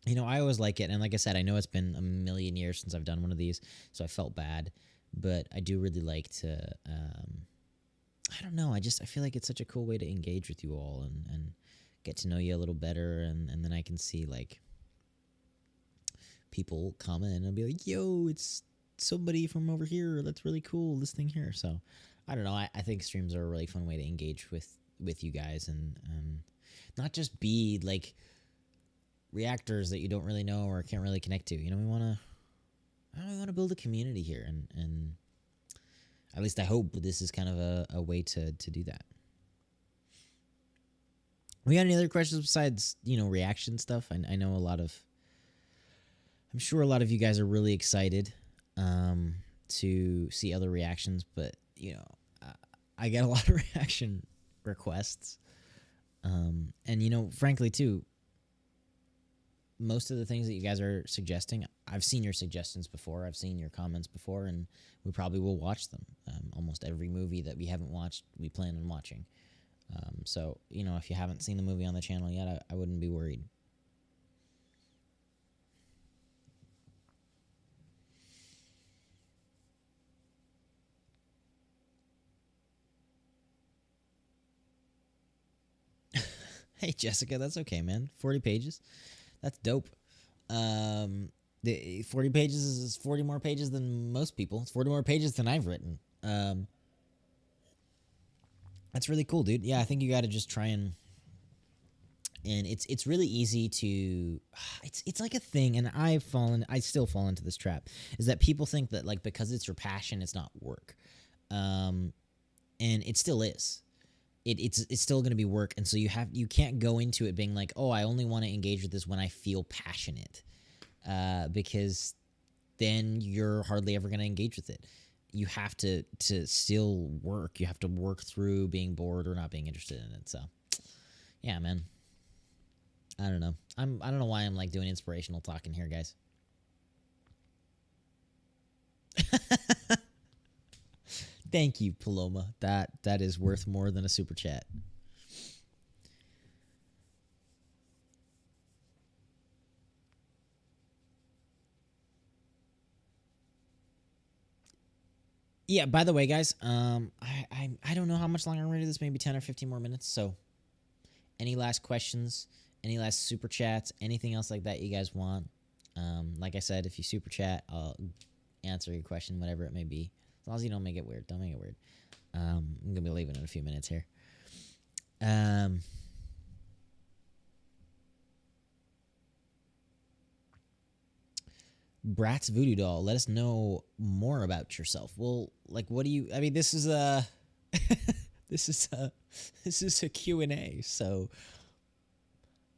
I always like it, and like I said, I know it's been a million years since I've done one of these, so I felt bad, but I do really like to I don't know, I feel like it's such a cool way to engage with you all and get to know you a little better, and then I can see like people comment and I'll be like, yo, it's somebody from over here, that's really cool, this thing here. So I don't know, I think streams are a really fun way to engage with you guys, and not just be like reactors that you don't really know or can't really connect to. We want to build a community here, and at least I hope this is kind of a way to do that. We got any other questions besides, reaction stuff? I know I'm sure a lot of you guys are really excited to see other reactions, but, I get a lot of reaction requests. And, frankly, too, most of the things that you guys are suggesting, I've seen your suggestions before. I've seen your comments before, and we probably will watch them. Almost every movie that we haven't watched, we plan on watching. So, if you haven't seen the movie on the channel yet, I wouldn't be worried. Hey, Jessica, that's okay, man. 40 pages. That's dope. The 40 pages is 40 more pages than most people. It's 40 more pages than I've written. That's really cool, dude. Yeah, I think you got to just try and it's really easy to it's like a thing, and I still fall into this trap, is that people think that like because it's your passion, it's not work. And it still is. It's still going to be work, and so you can't go into it being like, oh, I only want to engage with this when I feel passionate, because then you're hardly ever going to engage with it. You have to still work. You have to work through being bored or not being interested in it. So, yeah, man. I don't know. I don't know why I'm like doing inspirational talking here, guys. Thank you, Paloma. That is worth more than a super chat. Yeah, by the way, guys, I don't know how much longer I'm gonna do this, maybe 10 or 15 more minutes. So any last questions, any last super chats, anything else like that you guys want? Like I said, if you super chat, answer your question, whatever it may be. As long as you don't make it weird. Don't make it weird. I'm going to be leaving in a few minutes here. Brat's Voodoo Doll, let us know more about yourself. Well, like, what do you... I mean, this is a... this is a Q&A, so...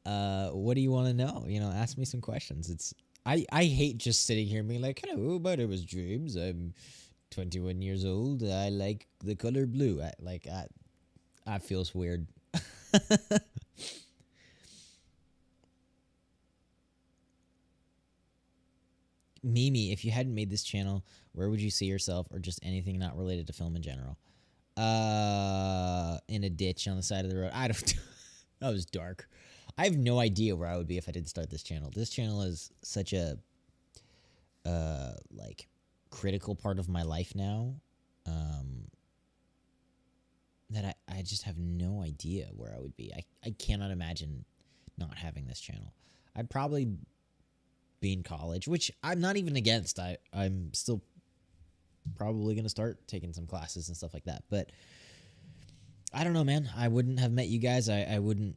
what do you want to know? You know, ask me some questions. It's... I hate just sitting here and being like, hello, my name is James. I'm 21 years old. I like the color blue. That feels weird. Mimi, if you hadn't made this channel, where would you see yourself, or just anything not related to film in general? In a ditch on the side of the road. I don't... That was dark. I have no idea where I would be if I didn't start this channel. This channel is such a like critical part of my life now, that I just have no idea where I would be. I cannot imagine not having this channel. I'd probably be in college, which I'm not even against. I'm still probably going to start taking some classes and stuff like that. But I don't know, man. I wouldn't have met you guys. I wouldn't,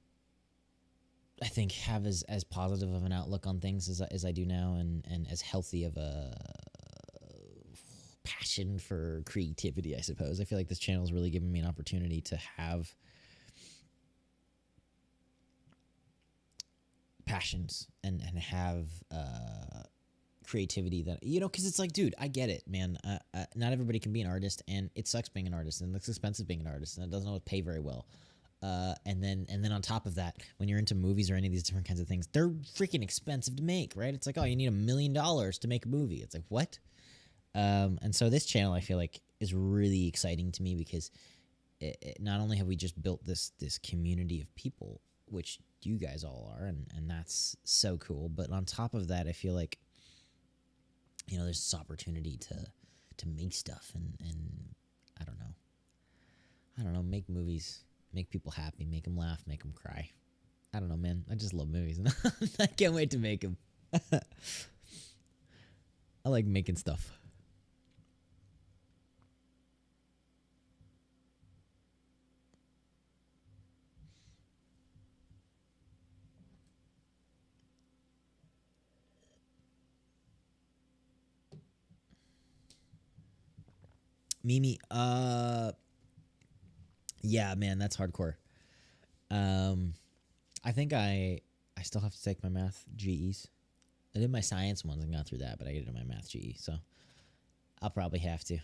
I think, have as positive of an outlook on things as I do now, and as healthy of a passion for creativity, I suppose. I feel like this channel has really given me an opportunity to have passions and have creativity that, you know, because it's like, dude, I get it, man. Not everybody can be an artist, and it sucks being an artist, and it's expensive being an artist, and it doesn't always pay very well. And then on top of that, when you're into movies or any of these different kinds of things, they're freaking expensive to make, right? It's like, oh, you need $1 million to make a movie. It's like, what? And so this channel, I feel like, is really exciting to me, because not only have we just built this community of people, which you guys all are, and that's so cool, but on top of that, I feel like, you know, there's this opportunity to make stuff and I don't know, make movies, make people happy, make them laugh, make them cry. I don't know, man. I just love movies, and I can't wait to make them. I like making stuff. Mimi, yeah, man, that's hardcore. I think I still have to take my math GEs. I did my science ones and got through that, but I did my math GE, so I'll probably have to.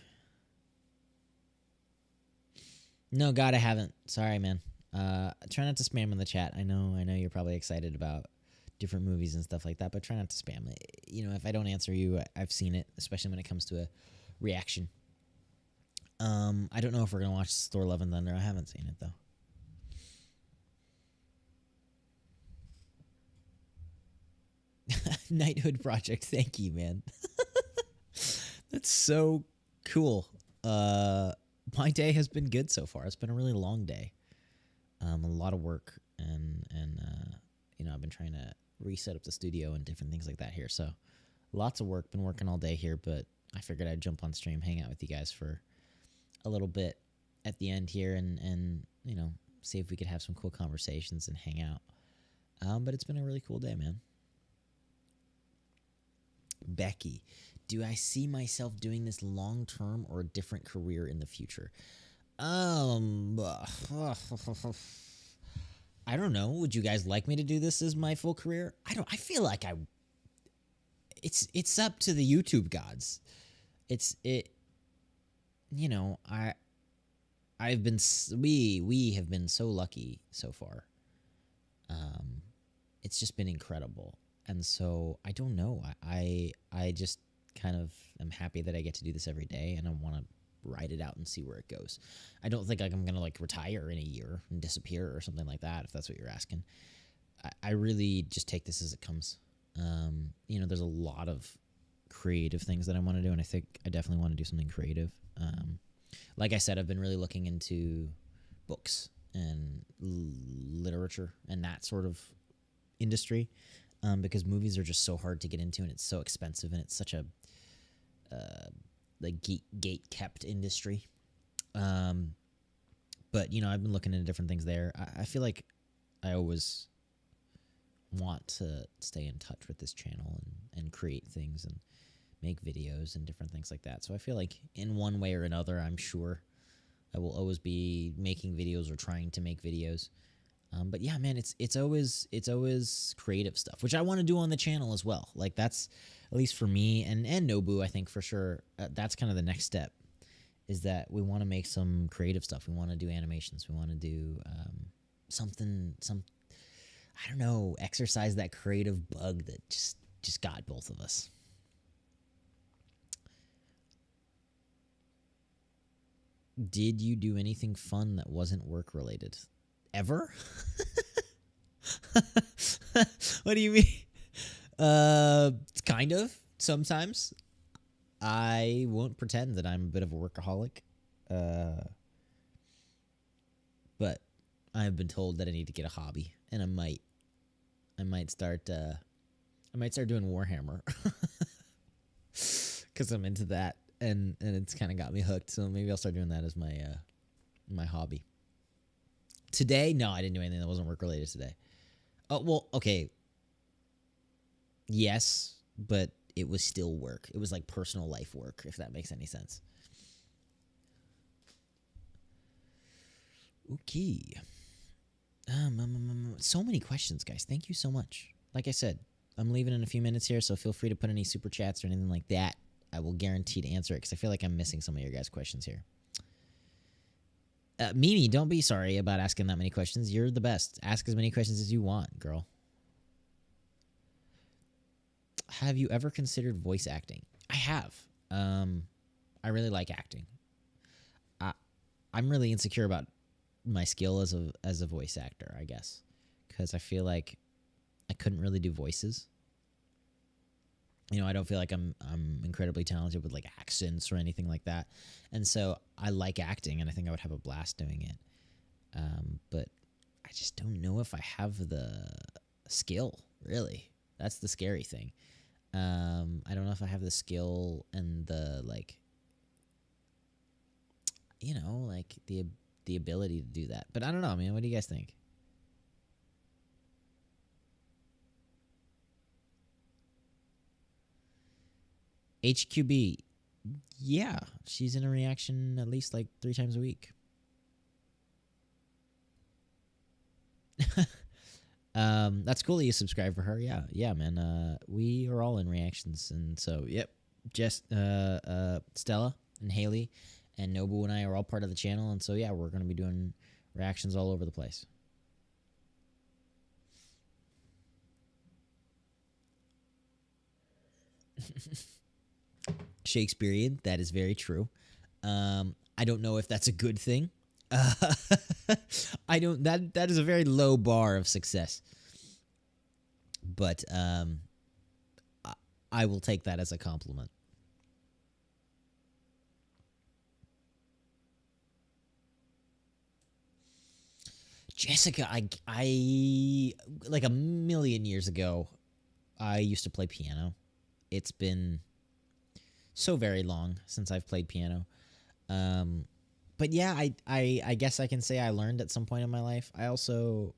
No, God, I haven't. Sorry, man. Try not to spam in the chat. I know you're probably excited about different movies and stuff like that, but try not to spam. You know, if I don't answer you, I've seen it, especially when it comes to a reaction. I don't know if we're gonna watch Thor: Love and Thunder. I haven't seen it though. Knighthood Project. Thank you, man. That's so cool. My day has been good so far. It's been a really long day. A lot of work, and you know, I've been trying to reset up the studio and different things like that here. So lots of work. Been working all day here, but I figured I'd jump on stream, hang out with you guys for a little bit at the end here, and you know, see if we could have some cool conversations and hang out. But it's been a really cool day, man. Becky, do I see myself doing this long term or a different career in the future? I don't know. Would you guys like me to do this as my full career? I feel like it's up to the YouTube gods. You know, we have been so lucky so far. It's just been incredible. And so I don't know. I just kind of am happy that I get to do this every day, and I want to ride it out and see where it goes. I don't think like I'm gonna like retire in a year and disappear or something like that, if that's what you're asking. I really just take this as it comes. You know, there's a lot of creative things that I want to do, and I think I definitely want to do something creative. Like I said, I've been really looking into books and literature and that sort of industry, because movies are just so hard to get into, and it's so expensive, and it's such a like gate kept industry. But I've been looking into different things there. I feel like I always want to stay in touch with this channel and create things and make videos and different things like that. So I feel like in one way or another, I'm sure I will always be making videos or trying to make videos. But yeah, man, it's always creative stuff, which I want to do on the channel as well. Like that's, at least for me and Nobu, I think for sure, that's kind of the next step, is that we want to make some creative stuff. We want to do animations. We want to do I don't know, exercise that creative bug that just got both of us. Did you do anything fun that wasn't work related? Ever? What do you mean? Kind of. Sometimes. I won't pretend that I'm a bit of a workaholic. But I've been told that I need to get a hobby, and I might start doing Warhammer because I'm into that, and it's kind of got me hooked. So maybe I'll start doing that as my hobby. Today, no, I didn't do anything that wasn't work related today. Oh well, okay. Yes, but it was still work. It was like personal life work, if that makes any sense. Okay. So many questions, guys. Thank you so much. Like I said, I'm leaving in a few minutes here, so feel free to put any super chats or anything like that. I will guarantee to answer it because I feel like I'm missing some of your guys' questions here. Mimi, don't be sorry about asking that many questions. You're the best. Ask as many questions as you want, girl. Have you ever considered voice acting? I have. I really like acting. I'm really insecure about my skill as a voice actor, I guess, because I feel like I couldn't really do voices. I don't feel like I'm incredibly talented with like accents or anything like that, and so I like acting, and I think I would have a blast doing it. But I just don't know if I have the skill. Really, that's the scary thing. I don't know if I have the skill and the the ability to do that. But I don't know, man. What do you guys think? HQB, yeah, she's in a reaction at least like 3 times a week. That's cool that you subscribe for her. Yeah, man. We are all in reactions, and so yep. Jess, Stella, and Haley, and Nobu and I are all part of the channel, and so yeah, we're gonna be doing reactions all over the place. Shakespearean, that is very true. I don't know if that's a good thing. I don't. That is a very low bar of success. But I will take that as a compliment. Jessica, I like a million years ago, I used to play piano. It's been so very long since I've played piano. But yeah, I guess I can say I learned at some point in my life. I also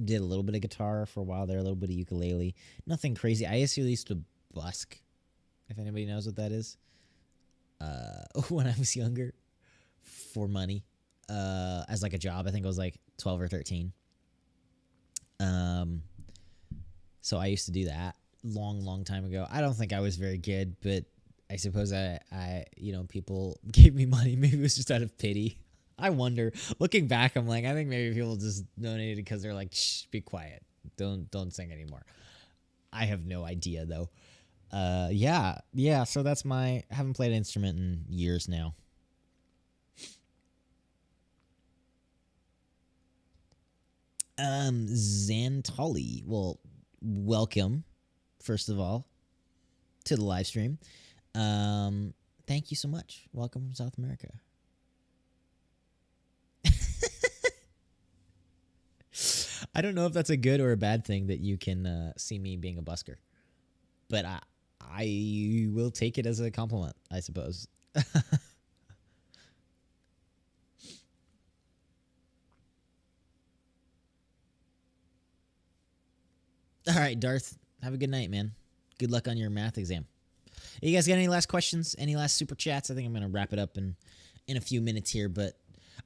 did a little bit of guitar for a while there, a little bit of ukulele. Nothing crazy. I used to busk, if anybody knows what that is. When I was younger, for money, as like a job. I think I was like 12 or 13. So I used to do that long time ago. I don't think I was very good, but I suppose I people gave me money. Maybe it was just out of pity. I wonder. Looking back, I'm like, I think maybe people just donated because they're like, shh, be quiet. Don't sing anymore. I have no idea though. Yeah. So that's I haven't played an instrument in years now. Zantali. Well, welcome, first of all, to the live stream. Thank you so much. Welcome from South America. I don't know if that's a good or a bad thing that you can see me being a busker, but I will take it as a compliment, I suppose. All right, Darth. Have a good night, man. Good luck on your math exam. You guys got any last questions? Any last super chats? I think I'm gonna wrap it up in a few minutes here, but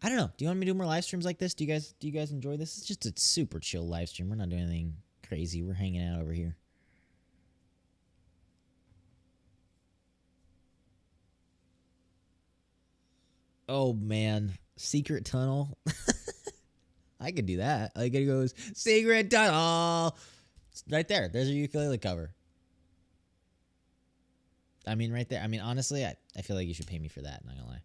I don't know. Do you want me to do more live streams like this? Do you guys enjoy this? It's just a super chill live stream. We're not doing anything crazy. We're hanging out over here. Oh man, secret tunnel. I could do that. Like it goes secret tunnel. It's right there. There's a ukulele cover. I mean, right there. I mean, honestly, I feel like you should pay me for that. Not gonna lie.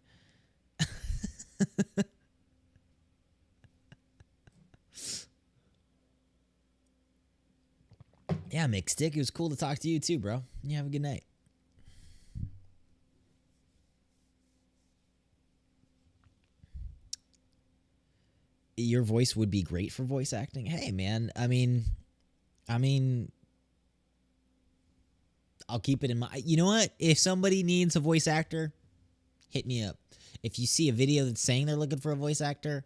Yeah, McStick. It was cool to talk to you too, bro. You have a good night. Your voice would be great for voice acting. Hey, man. I mean, I'll keep it in mind. You know what? If somebody needs a voice actor, hit me up. If you see a video that's saying they're looking for a voice actor,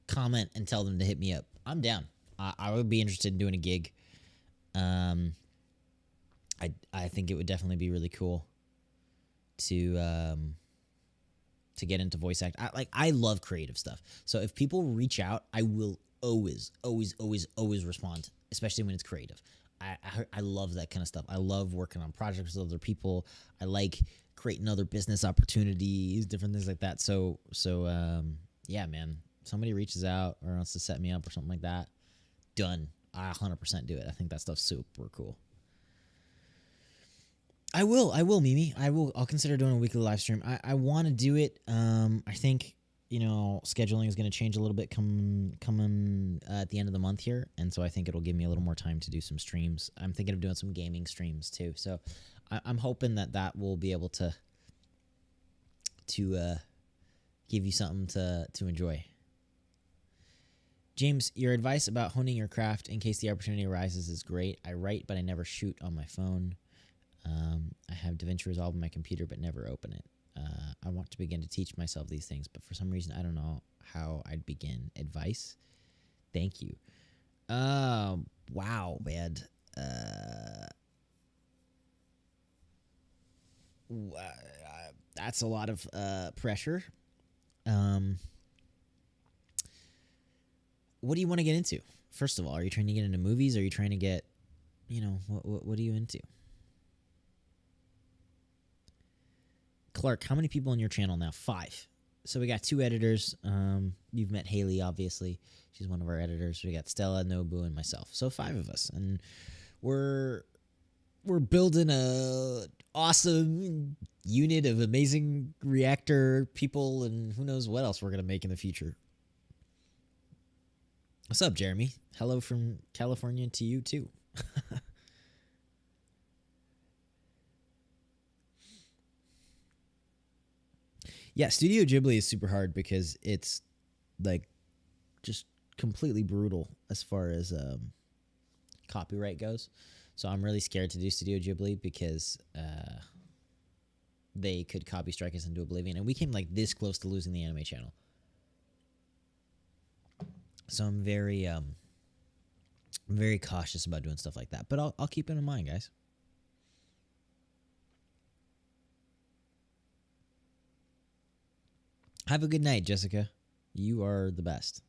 comment and tell them to hit me up. I'm down. I would be interested in doing a gig. I think it would definitely be really cool to get into voice act. I love creative stuff. So if people reach out, I will always respond, especially when it's creative. I love that kind of stuff. I love working on projects with other people. I like creating other business opportunities, different things like that. So yeah, man. Somebody reaches out or wants to set me up or something like that, done. I 100% do it. I think that stuff's super cool. I will, Mimi. I'll consider doing a weekly live stream. I want to do it. I think, scheduling is going to change a little bit coming at the end of the month here. And so I think it'll give me a little more time to do some streams. I'm thinking of doing some gaming streams too. So I'm hoping that will be able to give you something to enjoy. James, your advice about honing your craft in case the opportunity arises is great. I write, but I never shoot on my phone. I have DaVinci Resolve on my computer, but never open it. I want to begin to teach myself these things, but for some reason, I don't know how I'd begin. Advice? Thank you. Wow, man. That's a lot of pressure. What do you want to get into? First of all, are you trying to get into movies? Are you trying to get, what are you into? Clark, how many people on your channel now? 5. So we got 2 editors. You've met Haley, obviously. She's one of our editors. We got Stella, Nobu, and myself. So 5 of us. And we're building a awesome unit of amazing reactor people, and who knows what else we're going to make in the future. What's up, Jeremy? Hello from California to you, too. Yeah, Studio Ghibli is super hard because it's, just completely brutal as far as copyright goes. So I'm really scared to do Studio Ghibli because they could copy strike us into oblivion. And we came, this close to losing the anime channel. So I'm very cautious about doing stuff like that. But I'll keep it in mind, guys. Have a good night, Jessica. You are the best.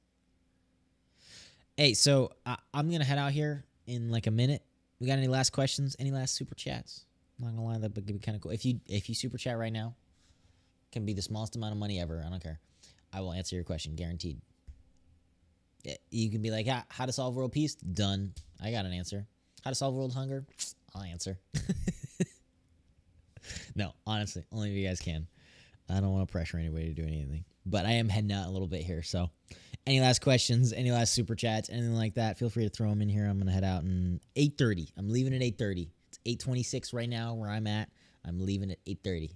Hey, so I'm going to head out here in a minute. We got any last questions? Any last super chats? I'm not going to lie, that would be kind of cool. If you super chat right now, can be the smallest amount of money ever. I don't care. I will answer your question, guaranteed. You can be like, how to solve world peace? Done. I got an answer. How to solve world hunger? I'll answer. No, honestly, only if you guys can. I don't want to pressure anybody to do anything. But I am heading out a little bit here. So any last questions, any last super chats, anything like that, feel free to throw them in here. I'm going to head out in 8:30. I'm leaving at 8:30. It's 8:26 right now where I'm at. I'm leaving at 8:30.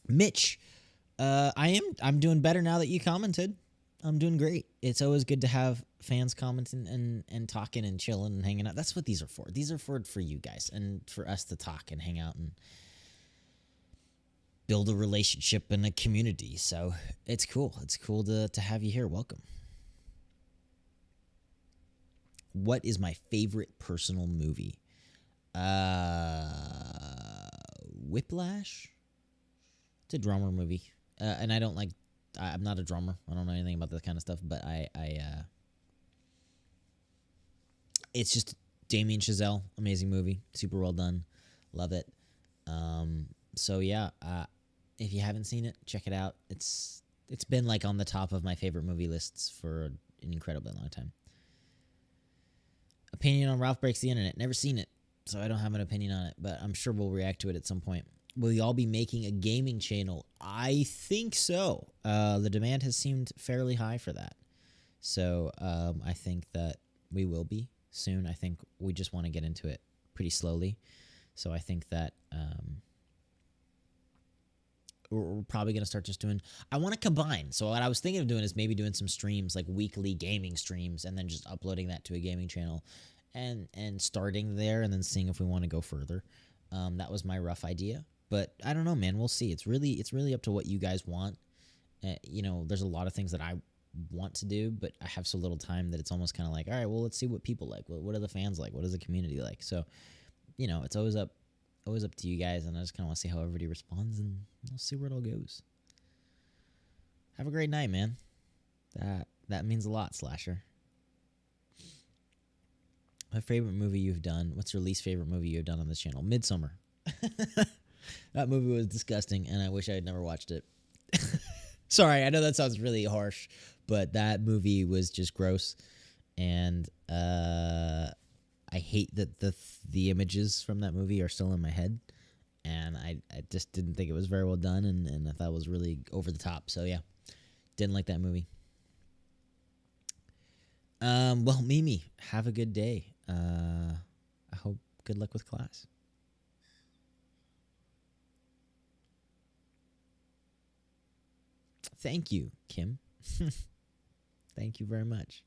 Mitch, I'm doing better now that you commented. I'm doing great. It's always good to have fans commenting and talking and chilling and hanging out. That's what these are for. These are for you guys and for us to talk and hang out and build a relationship and a community. So it's cool. It's cool to have you here. Welcome. What is my favorite personal movie? Whiplash. It's a drummer movie, and I don't like. I'm not a drummer. I don't know anything about that kind of stuff. But it's just Damien Chazelle, amazing movie, super well done, love it. So yeah, if you haven't seen it, check it out. It's been like on the top of my favorite movie lists for an incredibly long time. Opinion on Ralph Breaks the Internet. Never seen it, so I don't have an opinion on it, but I'm sure we'll react to it at some point. Will y'all be making a gaming channel? I think so. The demand has seemed fairly high for that. So I think that we will be soon. I think we just want to get into it pretty slowly. So I think that we're probably going to start just doing... I want to combine. So what I was thinking of doing is maybe doing some streams, like weekly gaming streams, and then just uploading that to a gaming channel and starting there and then seeing if we want to go further. That was my rough idea. But I don't know, man. We'll see. It's really up to what you guys want. There's a lot of things that I want to do, but I have so little time that it's almost kind of like, all right, well, let's see what people like. What are the fans like? What is the community like? So, it's always up to you guys, and I just kind of want to see how everybody responds, and we'll see where it all goes. Have a great night, man. That means a lot, Slasher. My favorite movie you've done. What's your least favorite movie you've done on this channel? Midsummer. That movie was disgusting, and I wish I had never watched it. Sorry, I know that sounds really harsh, but that movie was just gross, and I hate that the images from that movie are still in my head, and I just didn't think it was very well done, and I thought it was really over the top. So yeah, didn't like that movie. Well, Mimi, have a good day. I hope good luck with class. Thank you, Kim. Thank you very much.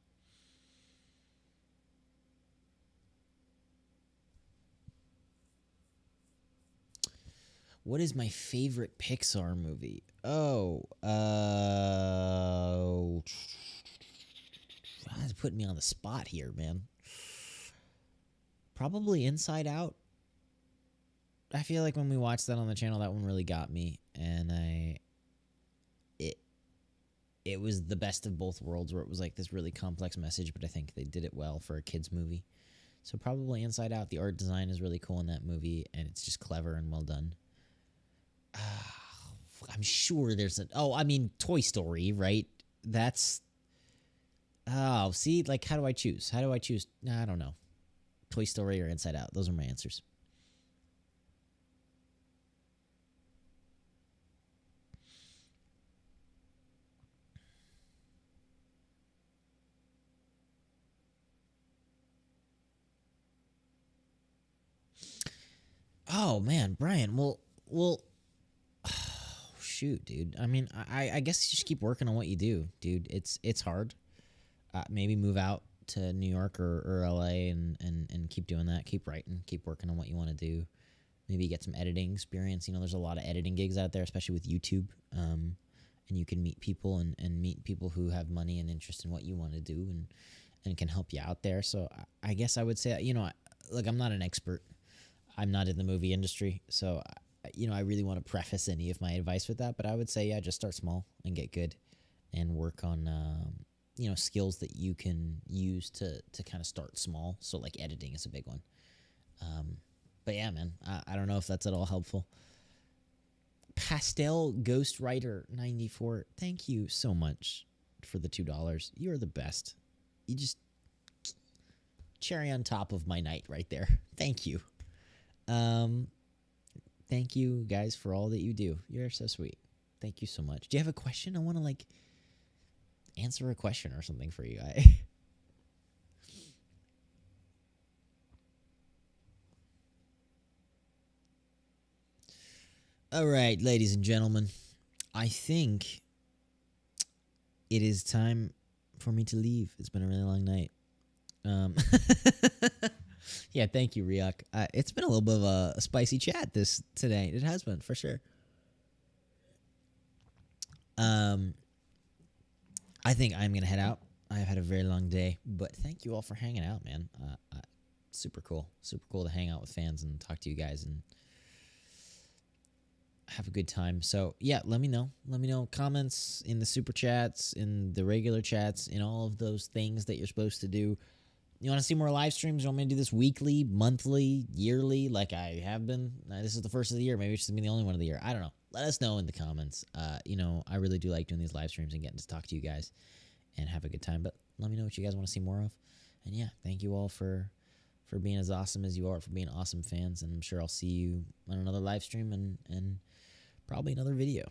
What is my favorite Pixar movie? That's putting me on the spot here, man. Probably Inside Out. I feel like when we watched that on the channel, that one really got me, and it was the best of both worlds, where it was like this really complex message, but I think they did it well for a kid's movie. So probably Inside Out. The art design is really cool in that movie, and it's just clever and well done. I'm sure there's Toy Story, right? That's... Oh, see? Like, how do I choose? I don't know. Toy Story or Inside Out. Those are my answers. Oh, man, Brian. Well, shoot, dude. I mean, I guess you just keep working on what you do, dude. It's hard. Maybe move out to New York or LA and keep doing that. Keep writing. Keep working on what you want to do. Maybe get some editing experience. There's a lot of editing gigs out there, especially with YouTube. And you can meet people and meet people who have money and interest in what you want to do and can help you out there. So I guess I would say, look, I'm not an expert. I'm not in the movie industry, so I really want to preface any of my advice with that. But I would say, yeah, just start small and get good, and work on skills that you can use to kind of start small. So like editing is a big one. But yeah, man, I don't know if that's at all helpful. Pastel Ghostwriter 94, thank you so much for the $2. You're the best. You just cherry on top of my night right there. Thank you. Thank you guys for all that you do. You're so sweet. Thank you so much. Do you have a question? I want to answer a question or something for you. All right, ladies and gentlemen, I think it is time for me to leave. It's been a really long night. Yeah, thank you, Ryuk. It's been a little bit of a spicy chat today. It has been, for sure. I think I'm gonna head out. I've had a very long day, but thank you all for hanging out, man. Super cool to hang out with fans and talk to you guys and have a good time. So yeah, let me know comments in the super chats, in the regular chats, in all of those things that you're supposed to do. You want to see more live streams? You want me to do this weekly, monthly, yearly, like I have been? This is the first of the year. Maybe it's just be the only one of the year. I don't know. Let us know in the comments. I really do like doing these live streams and getting to talk to you guys and have a good time. But let me know what you guys want to see more of. And yeah, thank you all for being as awesome as you are, for being awesome fans. And I'm sure I'll see you on another live stream and probably another video.